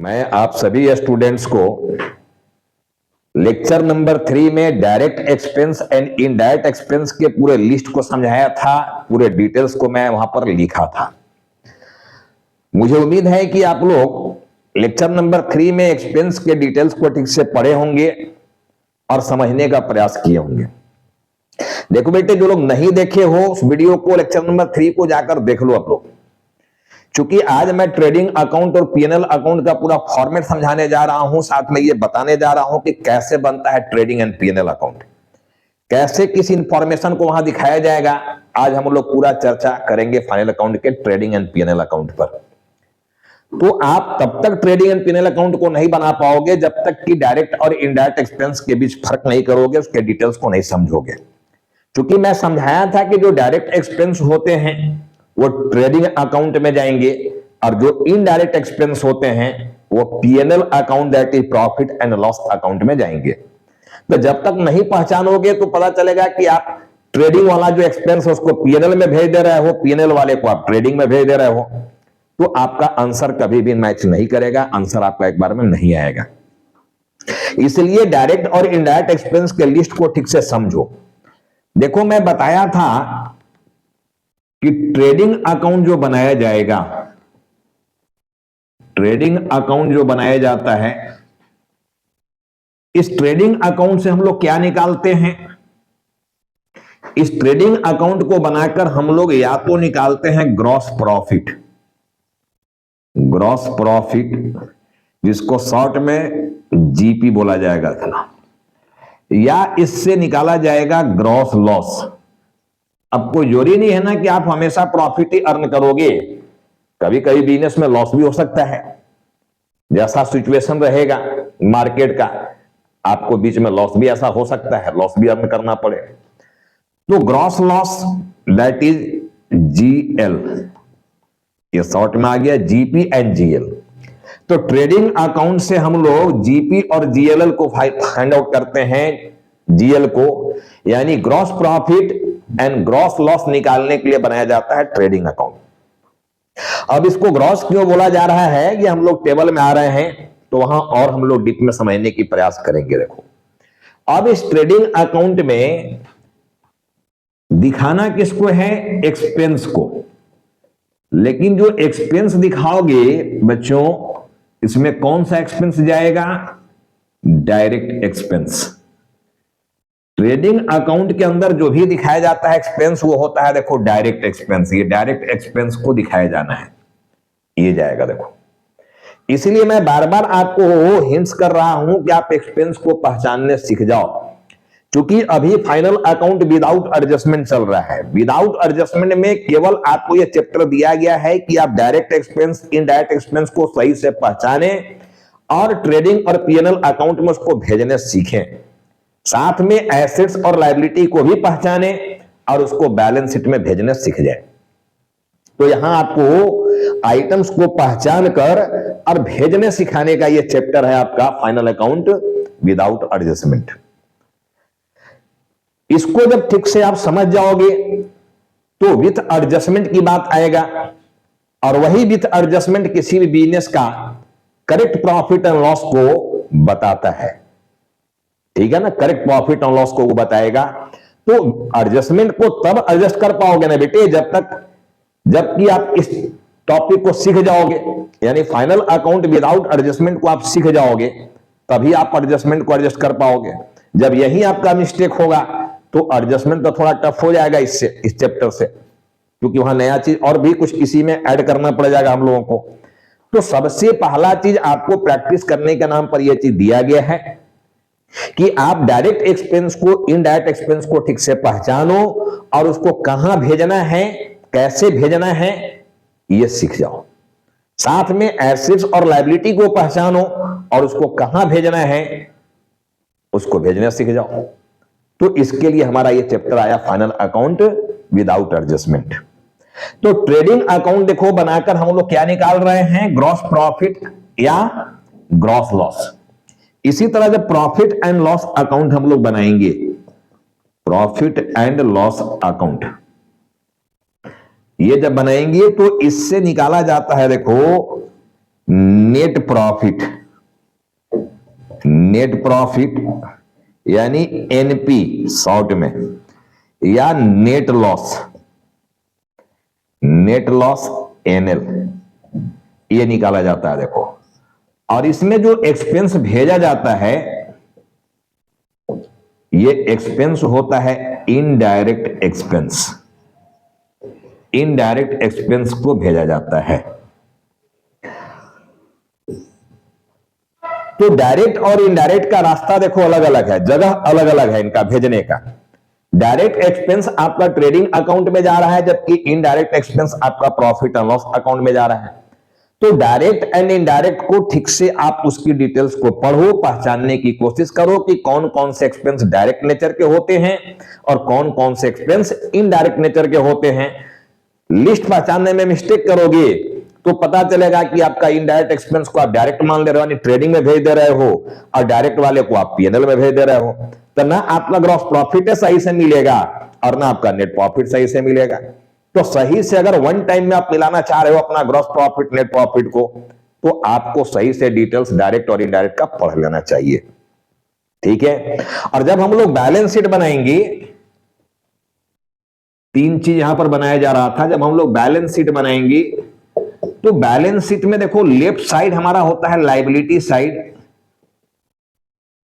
मैं आप सभी स्टूडेंट्स को लेक्चर नंबर 3 में direct expense and indirect expense के पूरे लिस्ट को समझाया था। पूरे डिटेल्स को मैं वहां पर लिखा था। मुझे उम्मीद है कि आप लोग लेक्चर नंबर 3 में एक्सपेंस के डिटेल्स को ठीक से पढ़े होंगे और समझने का प्रयास किए होंगे। देखो बेटे, जो लोग नहीं देखे हो उस वीडियो को, लेक्चर नंबर 3 को जाकर देख लो आप लोग। क्योंकि आज मैं ट्रेडिंग अकाउंट और पीएनएल अकाउंट का पूरा फॉर्मेट समझाने जा रहा हूं, साथ में ये बताने जा रहा हूं कि कैसे बनता है ट्रेडिंग एंड पीएनएल अकाउंट, कैसे किस इंफॉर्मेशन को वहां दिखाया जाएगा। आज हम लोग पूरा चर्चा करेंगे फाइनल अकाउंट के ट्रेडिंग एंड पीएनएल अकाउंट पर। तो आप तब तक ट्रेडिंग एंड पीएनएल अकाउंट को नहीं बना पाओगे जब तक कि डायरेक्ट और इनडायरेक्ट एक्सपेंस के बीच फर्क नहीं करोगे, उसके डिटेल्स को नहीं समझोगे। क्योंकि मैं समझाया था कि जो डायरेक्ट एक्सपेंस होते हैं वो ट्रेडिंग अकाउंट में जाएंगे और जो इनडायरेक्ट एक्सपेंस होते हैं वो PNL account, that is profit and loss account में जाएंगे। तो जब तक नहीं पहचानोगे तो पता चलेगा कि आप ट्रेडिंग वाला जो एक्सपेंस है उसको पीएनएल में भेज दे रहे हो, पीएनएल वाले को आप ट्रेडिंग में भेज दे रहे हो, तो आपका आंसर कभी भी मैच नहीं करेगा, आंसर आपका एक बार में नहीं आएगा। इसलिए डायरेक्ट और इनडायरेक्ट एक्सपेंस के लिस्ट को ठीक से समझो। देखो, मैं बताया था कि ट्रेडिंग अकाउंट जो बनाया जाएगा, ट्रेडिंग अकाउंट जो बनाया जाता है, इस ट्रेडिंग अकाउंट से हम लोग क्या निकालते हैं? इस ट्रेडिंग अकाउंट को बनाकर हम लोग या तो निकालते हैं ग्रॉस प्रॉफिट, ग्रॉस प्रॉफिट जिसको शॉर्ट में जीपी बोला जाएगा था, या इससे निकाला जाएगा ग्रॉस लॉस। अब कोई जरूरी नहीं है ना कि आप हमेशा प्रॉफिट ही अर्न करोगे, कभी कभी बिजनेस में लॉस भी हो सकता है। जैसा सिचुएशन रहेगा मार्केट का, आपको बीच में लॉस भी ऐसा हो सकता है, लॉस भी अर्न करना पड़े। तो gross loss that is GL, ये शॉर्ट में आ गया जीपी एंड जीएल। तो ट्रेडिंग अकाउंट से हम लोग जीपी और जीएल को फाइंड आउट करते हैं, जीएल को, यानी gross profit and gross loss निकालने के लिए बनाया जाता है ट्रेडिंग अकाउंट। अब इसको ग्रॉस क्यों बोला जा रहा है, ये हम लोग टेबल में आ रहे हैं तो वहां और हम लोग डीप में समझने की प्रयास करेंगे। देखो, अब इस ट्रेडिंग अकाउंट में दिखाना किसको है? एक्सपेंस को। लेकिन जो एक्सपेंस दिखाओगे बच्चों, इसमें कौन सा एक्सपेंस जाएगा? Direct expense. ट्रेडिंग अकाउंट के अंदर जो भी दिखाया जाता है एक्सपेंस, वो होता है देखो डायरेक्ट एक्सपेंस। ये डायरेक्ट एक्सपेंस को दिखाया जाना है, ये जाएगा। देखो, इसलिए मैं बार बार आपको हिंट्स कर रहा हूं कि आप एक्सपेंस को पहचानने सीख जाओ। क्योंकि अभी फाइनल अकाउंट विदाउट एडजस्टमेंट चल रहा है। विदाउट एडजस्टमेंट में केवल आपको यह चैप्टर दिया गया है कि आप डायरेक्ट एक्सपेंस, इनडायरेक्ट एक्सपेंस को सही से पहचाने और ट्रेडिंग और पीएनएल अकाउंट में उसको भेजने सीखें। साथ में एसेट्स और लायबिलिटी को भी पहचाने और उसको बैलेंस शीट में भेजने सीख जाए। तो यहां आपको आइटम्स को पहचान कर और भेजने सिखाने का यह चैप्टर है आपका फाइनल अकाउंट विदाउट एडजस्टमेंट। इसको जब ठीक से आप समझ जाओगे तो विथ एडजस्टमेंट की बात आएगा, और वही विथ एडजस्टमेंट किसी भी बिजनेस का करेक्ट प्रॉफिट एंड लॉस को बताता है। ठीक है ना, करेक्ट प्रॉफिट एंड लॉस को वो बताएगा। तो एडजस्टमेंट को तब एडजस्ट कर पाओगे ना बेटे जबकि आप इस टॉपिक को सीख जाओगे, यानी फाइनल अकाउंट विदाउट एडजस्टमेंट को आप सीख जाओगे, तभी आप एडजस्टमेंट को एडजस्ट कर पाओगे। जब यही आपका मिस्टेक होगा तो एडजस्टमेंट तो थोड़ा टफ हो जाएगा इससे, इस चैप्टर से, क्योंकि वहां नया चीज और भी कुछ इसी में ऐड करना पड़ जाएगा हम लोगों को। तो सबसे पहला चीज आपको प्रैक्टिस करने के नाम पर यह चीज दिया गया है कि आप डायरेक्ट एक्सपेंस को, इनडायरेक्ट एक्सपेंस को ठीक से पहचानो और उसको कहां भेजना है, कैसे भेजना है, यह सीख जाओ। साथ में एसेट्स और लायबिलिटी को पहचानो और उसको कहां भेजना है, उसको भेजना सीख जाओ। तो इसके लिए हमारा यह चैप्टर आया फाइनल अकाउंट विदाउट एडजस्टमेंट। तो ट्रेडिंग अकाउंट देखो बनाकर हम लोग क्या निकाल रहे हैं? ग्रॉस प्रॉफिट या ग्रॉस लॉस। इसी तरह जब प्रॉफिट एंड लॉस अकाउंट हम लोग बनाएंगे, प्रॉफिट एंड लॉस अकाउंट, ये जब बनाएंगे तो इससे निकाला जाता है देखो नेट प्रॉफिट, नेट प्रॉफिट यानी एनपी शॉर्ट में, या net loss, net loss NL, ये निकाला जाता है देखो। और इसमें जो एक्सपेंस भेजा जाता है ये एक्सपेंस होता है इनडायरेक्ट एक्सपेंस, इनडायरेक्ट एक्सपेंस को भेजा जाता है। तो डायरेक्ट और इनडायरेक्ट का रास्ता देखो अलग अलग है, जगह अलग अलग है इनका भेजने का। डायरेक्ट एक्सपेंस आपका ट्रेडिंग अकाउंट में जा रहा है, जबकि इनडायरेक्ट एक्सपेंस आपका प्रॉफिट एंड लॉस अकाउंट में जा रहा है। तो डायरेक्ट एंड इनडायरेक्ट को ठीक से आप उसकी डिटेल्स को पढ़ो, पहचानने की कोशिश करो कि कौन कौन से एक्सपेंस डायरेक्ट नेचर के होते हैं और कौन कौन से एक्सपेंस इनडायरेक्ट नेचर के होते हैं। लिस्ट पहचानने में मिस्टेक करोगे तो पता चलेगा कि आपका इनडायरेक्ट एक्सपेंस को आप डायरेक्ट मान ले रहे हो, यानी ट्रेडिंग में भेज दे रहे हो, और डायरेक्ट वाले को आप पीएनएल में भेज दे रहे हो। तो ना आपका ग्रॉस प्रॉफिट सही से मिलेगा और ना आपका नेट प्रॉफिट सही से मिलेगा। तो सही से अगर वन टाइम में आप मिलाना चाह रहे हो अपना ग्रॉस प्रॉफिट नेट प्रॉफिट को, तो आपको सही से डिटेल्स डायरेक्ट और इनडायरेक्ट का पढ़ लेना चाहिए, ठीक है। और जब हम लोग बैलेंस शीट बनाएंगे, तीन चीज यहां पर बनाया जा रहा था। जब हम लोग बैलेंस शीट बनाएंगे तो बैलेंस शीट में देखो लेफ्ट साइड हमारा होता है लायबिलिटी साइड,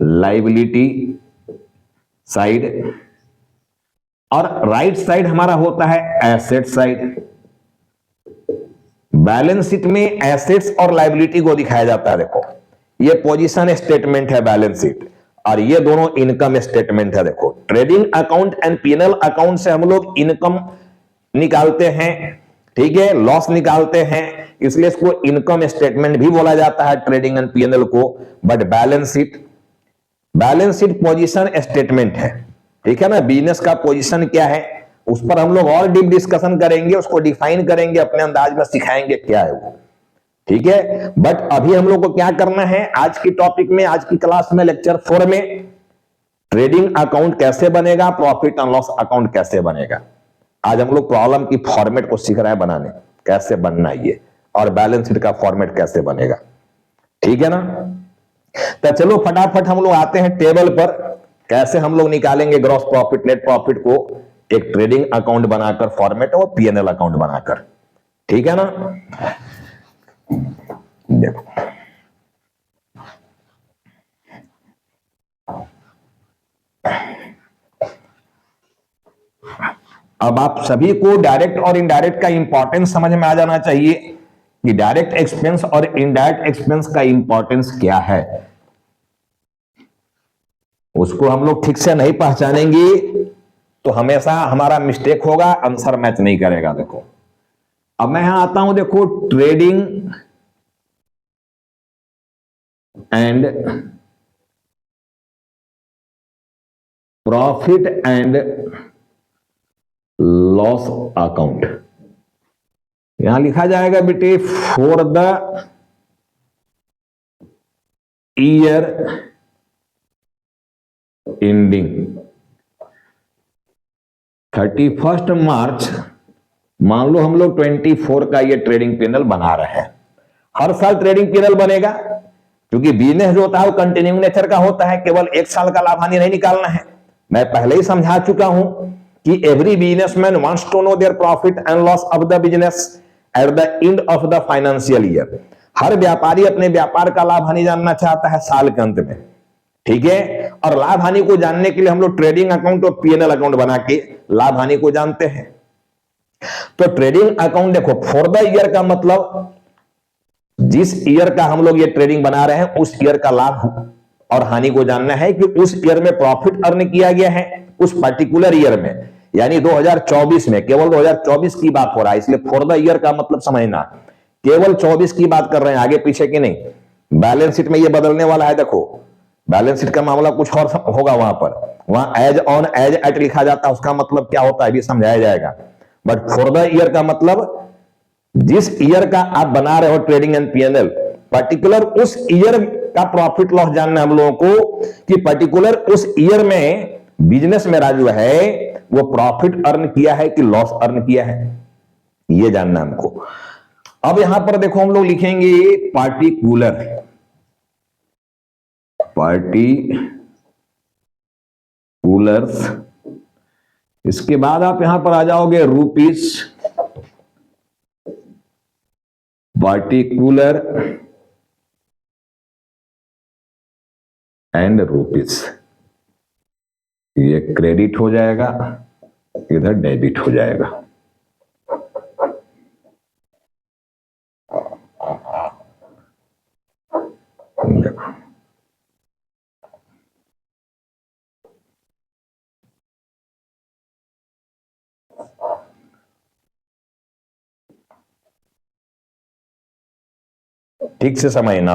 लायबिलिटी साइड, और राइट साइड हमारा होता है एसेट साइड। बैलेंस शीट में एसेट्स और लायबिलिटी को दिखाया जाता है। देखो ये पोजीशन स्टेटमेंट है बैलेंस शीट, और ये दोनों इनकम स्टेटमेंट है। देखो trading account and PNL account से हम लोग इनकम निकालते हैं, ठीक है, लॉस निकालते हैं, इसलिए इसको इनकम स्टेटमेंट भी बोला जाता है ट्रेडिंग एंड पीएनएल को। But balance sheet position statement है, ठीक है ना। बिजनेस का पोजीशन क्या है उस पर हम लोग और डीप डिस्कशन करेंगे, उसको डिफाइन करेंगे, अपने अंदाज में सिखाएंगे क्या है वो, ठीक है। बट अभी हम लोग को क्या करना है आज की टॉपिक में, आज की क्लास में लेक्चर 4 में ट्रेडिंग अकाउंट कैसे बनेगा, प्रॉफिट एंड लॉस अकाउंट कैसे बनेगा। आज हम लोग प्रॉब्लम की फॉर्मेट को सीख रहे हैं बनाने, कैसे बनना ये, और बैलेंस शीट का फॉर्मेट कैसे बनेगा, ठीक है ना। तो चलो फटाफट हम लोग आते हैं टेबल पर, कैसे हम लोग निकालेंगे ग्रॉस प्रॉफिट नेट प्रॉफिट को एक ट्रेडिंग अकाउंट बनाकर फॉर्मेट और पीएनएल अकाउंट बनाकर, ठीक है ना। देखो अब आप सभी को डायरेक्ट और इनडायरेक्ट का इंपॉर्टेंस समझ में आ जाना चाहिए कि डायरेक्ट एक्सपेंस और इनडायरेक्ट एक्सपेंस का इंपॉर्टेंस क्या है। उसको हम लोग ठीक से नहीं पहचानेंगे तो हमेशा हमारा मिस्टेक होगा, आंसर मैच नहीं करेगा। देखो अब मैं यहां आता हूं, देखो trading and profit and loss account, यहां लिखा जाएगा बेटे फॉर द ईयर एंडिंग 31 मार्च, मान लो हम लोग 24 का ये ट्रेडिंग पीएनएल बना रहे हैं। हर साल ट्रेडिंग पीएनएल बनेगा क्योंकि बिजनेस जो होता है वो कंटिन्यूइंग नेचर का होता है, केवल एक साल का लाभ हानि नहीं निकालना है। मैं पहले ही समझा चुका हूं कि every businessman wants to know their profit and loss of the business at the end of the financial year. हर व्यापारी अपने व्यापार का लाभ हानि जानना चाहता है साल के अंत में, ठीक है। और लाभ हानि को जानने के लिए हम लोग ट्रेडिंग अकाउंट और पीएनएल अकाउंट बना के लाभ हानि को जानते हैं। तो ट्रेडिंग अकाउंट देखो फॉर द ईयर का मतलब जिस ईयर का हम लोग ये ट्रेडिंग बना रहे हैं उस ईयर का लाभ और हानि को जानना है कि उस ईयर में प्रॉफिट अर्न किया गया है उस पर्टिकुलर ईयर में, यानी 2024 में। केवल 2024 की बात हो रहा है, इसलिए फॉर द ईयर का मतलब समझना केवल 24 की बात कर रहे हैं, आगे पीछे की नहीं। बैलेंस शीट में ये बदलने वाला है। देखो बैलेंस शीट का मामला कुछ और होगा, वहां एज ऑन एज एट लिखा जाता है, उसका मतलब क्या होता है भी समझाया जाएगा। बट फॉर द ईयर का मतलब जिस ईयर का आप बना रहे हो ट्रेडिंग एंड पीएनएल, पर्टिकुलर उस ईयर का प्रॉफिट लॉस जानना है हम लोगों को कि पर्टिकुलर उस ईयर में बिजनेस में राजू है वो प्रॉफिट अर्न किया है कि लॉस अर्न किया है, ये जानना हमको। अब यहां पर देखो हम लोग लिखेंगे पार्टिकुलर, पार्टिकुलर्स। इसके बाद आप यहां पर आ जाओगे रुपीस, पार्टिकुलर एंड रुपीस। ये क्रेडिट हो जाएगा, इधर डेबिट हो जाएगा। देखो ठीक से समझना,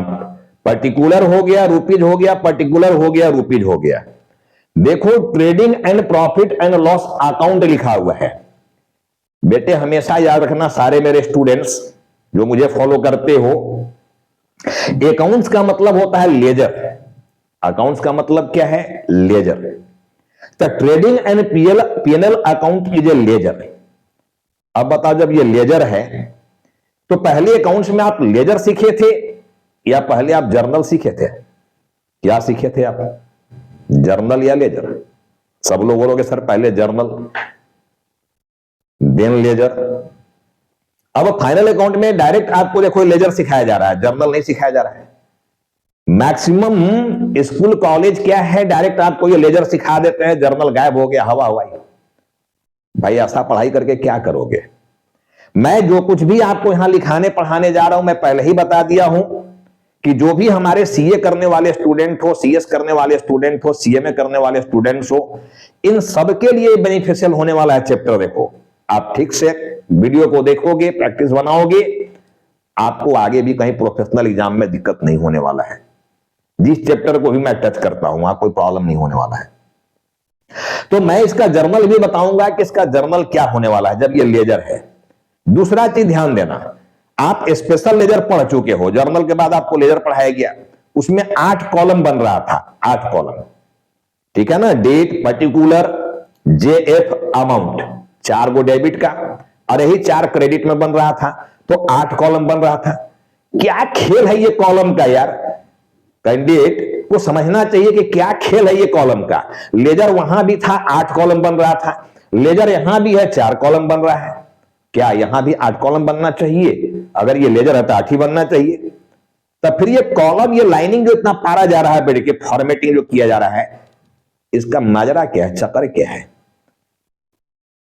पर्टिकुलर हो गया, रुपीज हो गया, पर्टिकुलर हो गया, रुपीज हो गया। देखो trading and profit and loss account लिखा हुआ है। बेटे हमेशा याद रखना सारे मेरे स्टूडेंट्स जो मुझे फॉलो करते हो, अकाउंट्स का मतलब होता है लेजर। अकाउंट्स का मतलब क्या है? लेजर। तो trading and PNL account is a ledger. अब बताओ, जब ये लेजर है तो पहले अकाउंट्स में आप लेजर सीखे थे या पहले आप जर्नल सीखे थे? क्या सीखे थे आप, जर्नल या लेजर? सब लोग बोलोगे सर पहले जर्नल देन लेजर। अब फाइनल अकाउंट में डायरेक्ट आपको देखो लेजर सिखाया जा रहा है, जर्नल नहीं सिखाया जा रहा है। मैक्सिमम स्कूल कॉलेज क्या है, डायरेक्ट आपको ये लेजर सिखा देते हैं, जर्नल गायब हो गया, हवा हवाई। भाई ऐसा पढ़ाई करके क्या करोगे? मैं जो कुछ भी आपको यहां लिखाने पढ़ाने जा रहा हूं, मैं पहले ही बता दिया हूं कि जो भी हमारे सीए करने वाले स्टूडेंट हो, सीएस करने वाले स्टूडेंट हो, सीएमए करने वाले स्टूडेंट्स हो, इन सबके लिए बेनिफिशियल होने वाला है चैप्टर। देखो आप ठीक से वीडियो को देखोगे, प्रैक्टिस बनाओगे, आपको आगे भी कहीं प्रोफेशनल एग्जाम में दिक्कत नहीं होने वाला है। जिस चैप्टर को भी मैं टच करता हूं वहां कोई प्रॉब्लम नहीं होने वाला है। तो मैं इसका जर्नल भी बताऊंगा कि इसका जर्नल क्या होने वाला है जब ये लेजर है। दूसरा चीज ध्यान देना, आप स्पेशल लेजर पढ़ चुके हो, जर्नल के बाद आपको लेजर पढ़ाया गया, उसमें 8 कॉलम बन रहा था, 8 कॉलम, ठीक है ना? डेट, पर्टिकुलर, जेएफ, अमाउंट, 4 गो डेबिट का और यही 4 क्रेडिट में बन रहा था, तो 8 कॉलम बन रहा था। क्या खेल है ये कॉलम का यार? कैंडिडेट को समझना चाहिए कि क्या खेल है ये कॉलम का। लेजर वहां भी था, 8 कॉलम बन रहा था, लेजर यहां भी है, 4 कॉलम बन रहा है। क्या यहां भी 8 कॉलम बनना चाहिए? अगर ये लेजर है तो 8 ही बनना चाहिए। तब फिर ये कॉलम, ये लाइनिंग जो इतना पारा जा रहा है बेटे के, फॉर्मेटिंग जो किया जा रहा है, इसका माजरा क्या है, चक्कर क्या है?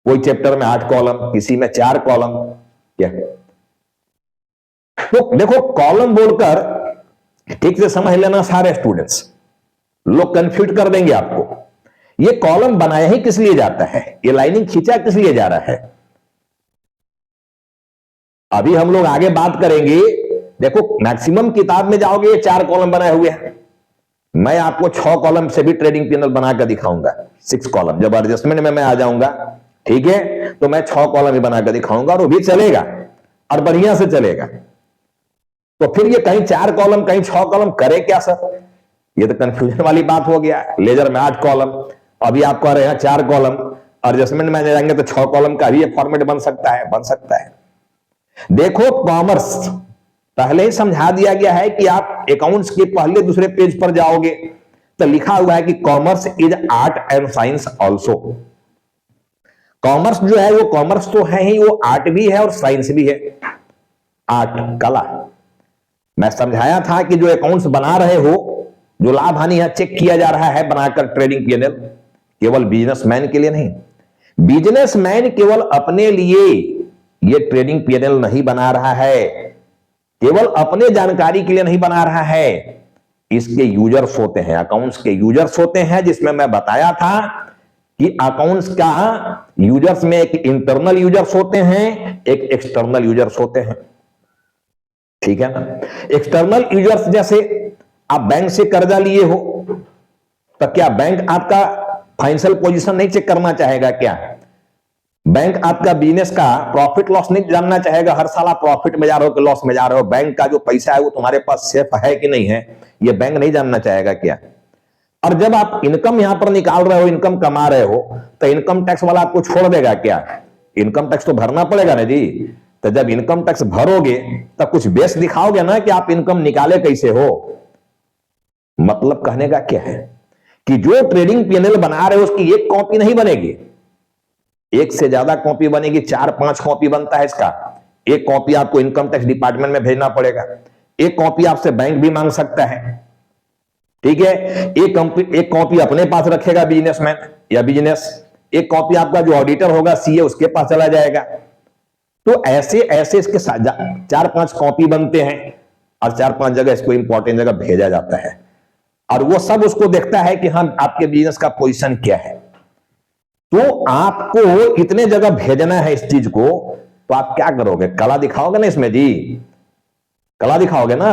कोई चैप्टर में 8 कॉलम, किसी में 4 कॉलम, क्या? तो देखो कॉलम बोलकर ठीक से समझ लेना सारे स्टूडेंट्स, लोग कंफ्यूज कर देंगे आपको। ये कॉलम बनाया ही किस लिए जाता है, ये लाइनिंग खींचा किस लिए जा रहा है, अभी हम लोग आगे बात करेंगे। देखो मैक्सिमम किताब में जाओगे ये 4 कॉलम बनाए हुए हैं, मैं आपको 6 कॉलम से भी ट्रेडिंग पैनल बनाकर दिखाऊंगा, 6 कॉलम। जब एडजस्टमेंट में मैं आ जाऊंगा, ठीक है, तो मैं 6 कॉलम ही बनाकर दिखाऊंगा और वो भी चलेगा और बढ़िया से चलेगा। तो फिर ये कहीं 4 कॉलम कहीं 6 कॉलम करे क्या सर? ये तो कंफ्यूजन वाली बात हो गया। लेजर में 8 कॉलम, अभी आप कह रहे हैं 4 कॉलम, एडजस्टमेंट में जाएंगे तो 6 कॉलम का भी फॉर्मेट बन सकता है, बन सकता है। देखो कॉमर्स पहले ही समझा दिया गया है कि आप अकाउंट्स के पहले दूसरे पेज पर जाओगे तो लिखा हुआ है कि commerce is art and science also. Commerce जो है वो कॉमर्स तो है ही, वो आर्ट भी है और साइंस भी है। आर्ट कला, मैं समझाया था कि जो अकाउंट्स बना रहे हो, जो लाभ हानि है चेक किया जा रहा है बनाकर ट्रेडिंग पीएनएल, केवल बिजनेसमैन के लिए नहीं। बिजनेसमैन केवल अपने लिए ये ट्रेडिंग पीएनएल नहीं बना रहा है, केवल अपने जानकारी के लिए नहीं बना रहा है, इसके यूजर्स होते हैं, अकाउंट्स के यूजर्स होते हैं, जिसमें मैं बताया था कि अकाउंट्स का यूजर्स में एक इंटरनल यूजर्स होते हैं, एक एक्सटर्नल यूजर्स होते हैं, ठीक है ना? एक्सटर्नल यूजर्स जैसे आप बैंक से कर्जा लिए हो तो क्या बैंक आपका फाइनेंशियल पोजीशन नहीं चेक करना चाहेगा क्या? बैंक आपका बिजनेस का प्रॉफिट लॉस नहीं जानना चाहेगा? हर साल आप प्रॉफिट में जा रहे हो कि लॉस में जा रहे हो? बैंक का जो पैसा है वो तुम्हारे पास सेफ है कि नहीं है, ये बैंक नहीं जानना चाहेगा क्या? और जब आप इनकम यहां पर निकाल रहे हो, इनकम कमा रहे हो, तो इनकम टैक्स वाला आपको छोड़ देगा क्या? इनकम टैक्स तो भरना पड़ेगा ना जी। तो जब इनकम टैक्स भरोगे तब कुछ बेस दिखाओगे ना कि आप इनकम निकाले कैसे हो। मतलब कहने का क्या है कि जो ट्रेडिंग पीएनएल बना रहे हो उसकी एक कॉपी नहीं बनेगी, एक से ज्यादा कॉपी बनेगी, 4-5 कॉपी बनता है इसका। एक कॉपी आपको इनकम टैक्स डिपार्टमेंट में भेजना पड़ेगा, एक कॉपी आपसे बैंक भी मांग सकता है, ठीक है। एक कॉपी अपने पास रखेगा बिजनेसमैन या बिजनेस, एक कॉपी आपका जो ऑडिटर होगा सीए उसके पास चला जाएगा। तो ऐसे ऐसे इसके 4-5 कॉपी बनते हैं और 4-5 जगह इसको इंपॉर्टेंट जगह भेजा जाता है, और वो सब उसको देखता है कि हम आपके बिजनेस का पोजीशन क्या है। तो आपको इतने जगह भेजना है इस चीज को, तो आप क्या करोगे, कला दिखाओगे ना इसमें जी, कला दिखाओगे ना।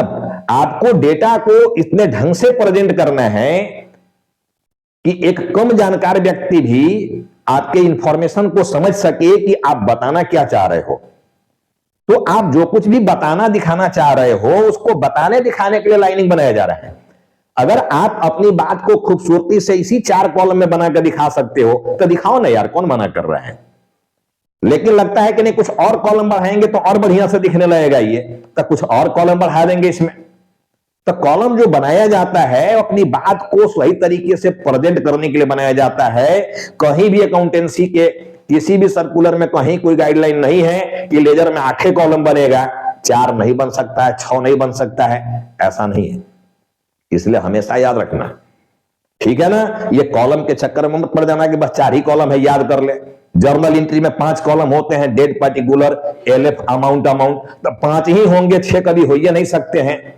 आपको डेटा को इतने ढंग से प्रेजेंट करना है कि एक कम जानकार व्यक्ति भी आपके इंफॉर्मेशन को समझ सके कि आप बताना क्या चाह रहे हो। तो आप जो कुछ भी बताना दिखाना चाह रहे हो उसको बताने दिखाने के लिए लाइनिंग बनाया जा रहा है। अगर आप अपनी बात को खूबसूरती से इसी 4 कॉलम में बनाकर दिखा सकते हो तो दिखाओ ना यार, कौन मना कर रहा है। लेकिन लगता है कि नहीं, कुछ और कॉलम बढ़ाएंगे तो और बढ़िया से दिखने लगेगा ये, तो कुछ और कॉलम बढ़ा देंगे इसमें। तो कॉलम जो बनाया जाता है अपनी बात को सही तरीके से प्रेजेंट करने के लिए बनाया जाता है। कहीं भी अकाउंटेंसी के किसी भी सर्कुलर में कहीं कोई गाइडलाइन नहीं है कि लेजर में 8 कॉलम बनेगा, 4 नहीं बन सकता है, 6 नहीं बन सकता है, ऐसा नहीं है। इसलिए हमेशा याद रखना, ठीक है ना। ये कॉलम के चक्कर में मत पड़ जाना कि बस 4 ही कॉलम है, याद कर ले। जर्नल एंट्री में 5 कॉलम होते हैं, डेट पर्टिकुलर, एलएफ, अमाउंट, तो 5 ही होंगे, 6 कभी हो ही नहीं सकते हैं।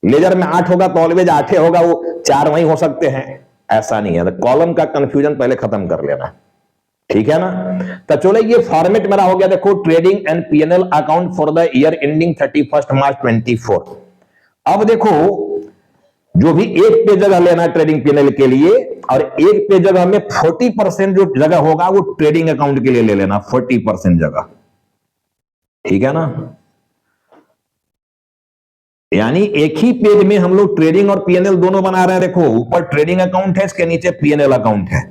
लेजर में 8 होगा तो ऑलवेज 8 होगा, वो 4 वहीं हो सकते हैं, ऐसा नहीं है। तो कॉलम का कंफ्यूजन पहले खत्म कर लेना, ठीक है ना। तो चलो ये फॉर्मेट मेरा हो गया, देखो trading and PNL account for the year ending 31 मार्च 24। अब देखो जो भी एक पेज जगह लेना ट्रेडिंग पीएनएल के लिए, और एक पेज जगह में 40% जो जगह होगा वो ट्रेडिंग अकाउंट के लिए ले लेना, 40% जगह, ठीक है ना। यानी एक ही पेज में हम लोग ट्रेडिंग और पीएनएल दोनों बना रहे हैं। देखो ऊपर ट्रेडिंग अकाउंट है, इसके नीचे पीएनएल अकाउंट है।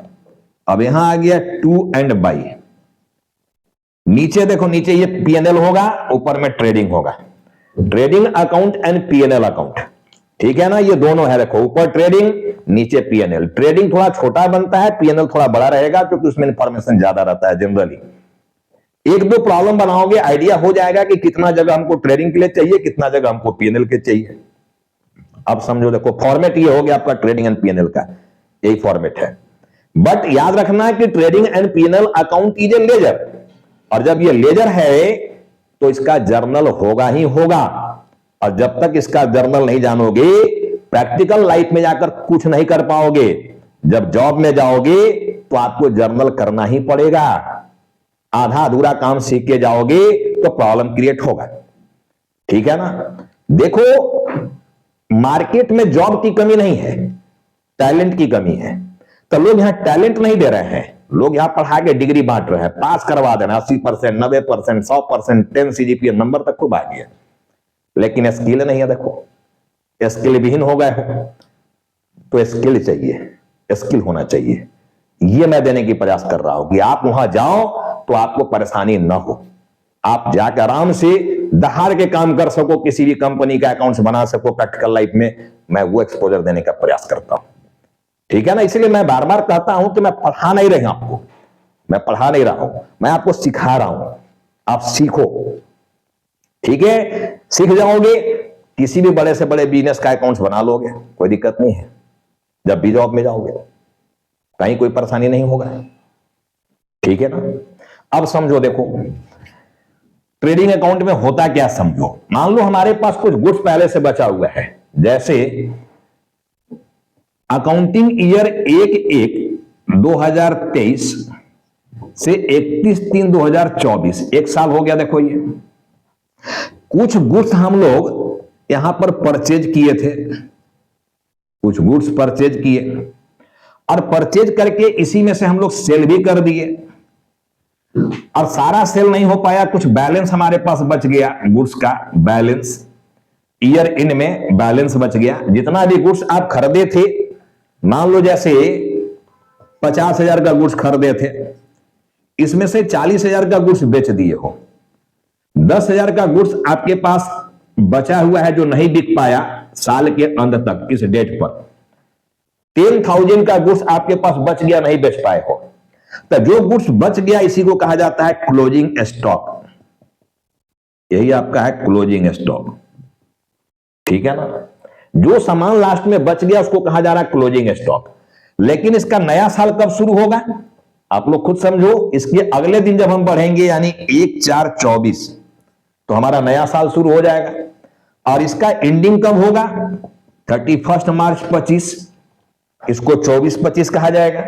अब यहां आ गया टू एंड बाई, नीचे देखो, नीचे ये पीएनएल होगा, ऊपर में ट्रेडिंग होगा। Trading account and PNL account, ठीक है ना, ये दोनों है। देखो ऊपर ट्रेडिंग, नीचे पीएनएल। ट्रेडिंग थोड़ा छोटा बनता है, पीएनएल थोड़ा बड़ा रहेगा क्योंकि उसमें इंफॉर्मेशन ज्यादा रहता है जनरली। 1-2 प्रॉब्लम बनाओगे, आइडिया हो जाएगा कि कितना जगह हमको ट्रेडिंग के लिए चाहिए, कितना जगह हमको पीएनएल के चाहिए। अब समझो, देखो फॉर्मेट ये हो गया आपका ट्रेडिंग एंड पीएनएल का, यही फॉर्मेट है। बट याद रखना कि trading and PNL account is a ledger, और जब ये लेजर है तो इसका जर्नल होगा ही होगा। और जब तक इसका जर्नल नहीं जानोगे, प्रैक्टिकल लाइफ में जाकर कुछ नहीं कर पाओगे। जब जॉब में जाओगे तो आपको जर्नल करना ही पड़ेगा। आधा अधूरा काम सीख के जाओगे तो प्रॉब्लम क्रिएट होगा, ठीक है ना। देखो मार्केट में जॉब की कमी नहीं है, टैलेंट की कमी है। तो लोग यहां टैलेंट नहीं दे रहे हैं, लोग यहां पढ़ा के डिग्री बांट रहे हैं, पास करवा देना 80%, 90%, 100%, 10 सीजीपीए नंबर तक खूब आ गया, लेकिन स्किल नहीं है। देखो स्किल विहीन हो गए हो, तो स्किल चाहिए, स्किल होना चाहिए। ये मैं देने की प्रयास कर रहा हूं कि आप वहां जाओ तो आपको परेशानी ना हो, आप जाकर आराम से दहाड़ के काम कर सको, किसी भी कंपनी का अकाउंट्स बना सको प्रैक्टिकल लाइफ में। मैं वो एक्सपोजर देने का प्रयास करता हूं, ठीक है ना। इसलिए मैं बार बार कहता हूं कि मैं पढ़ा नहीं रहा हूं आपको, मैं पढ़ा नहीं रहा हूं, मैं आपको सिखा रहा हूं। आप सीखो, ठीक है, सीख जाओगे, किसी भी बड़े से बड़े बिजनेस का अकाउंट्स बना लोगे, कोई दिक्कत नहीं है। जब भी जॉब में जाओगे कहीं कोई परेशानी नहीं होगा, ठीक है ना। अब समझो, देखो ट्रेडिंग अकाउंट में होता क्या समझो। मान लो हमारे पास कुछ गुड्स पहले से बचा हुआ है, जैसे अकाउंटिंग ईयर 1/1/2023 से 31/3/2024, 1 साल हो गया। देखो ये कुछ गुड्स हम लोग यहां पर परचेज किए थे, कुछ गुड्स परचेज किए, और परचेज करके इसी में से हम लोग सेल भी कर दिए, और सारा सेल नहीं हो पाया, कुछ बैलेंस हमारे पास बच गया, गुड्स का बैलेंस, ईयर एंड में बैलेंस बच गया। जितना भी गुड्स आप खरीदे थे, मान लो जैसे 50,000 का गुड्स खरीदे थे, इसमें से 40,000 का गुड्स बेच दिए हो, 10,000 का गुड्स आपके पास बचा हुआ है जो नहीं बिक पाया साल के अंत तक इस डेट पर। 10,000 का गुड्स आपके पास बच गया, नहीं बेच पाए हो, तो जो गुड्स बच गया इसी को कहा जाता है क्लोजिंग स्टॉक। यही आपका है क्लोजिंग स्टॉक, ठीक है ना। जो सामान लास्ट में बच गया उसको कहा जा रहा है क्लोजिंग स्टॉक। लेकिन इसका नया साल कब शुरू होगा आप लोग खुद समझो। इसके अगले दिन जब हम बढ़ेंगे यानी 1/4/24 तो हमारा नया साल शुरू हो जाएगा। और इसका एंडिंग कब होगा 31 मार्च 25, इसको 24/25 कहा जाएगा।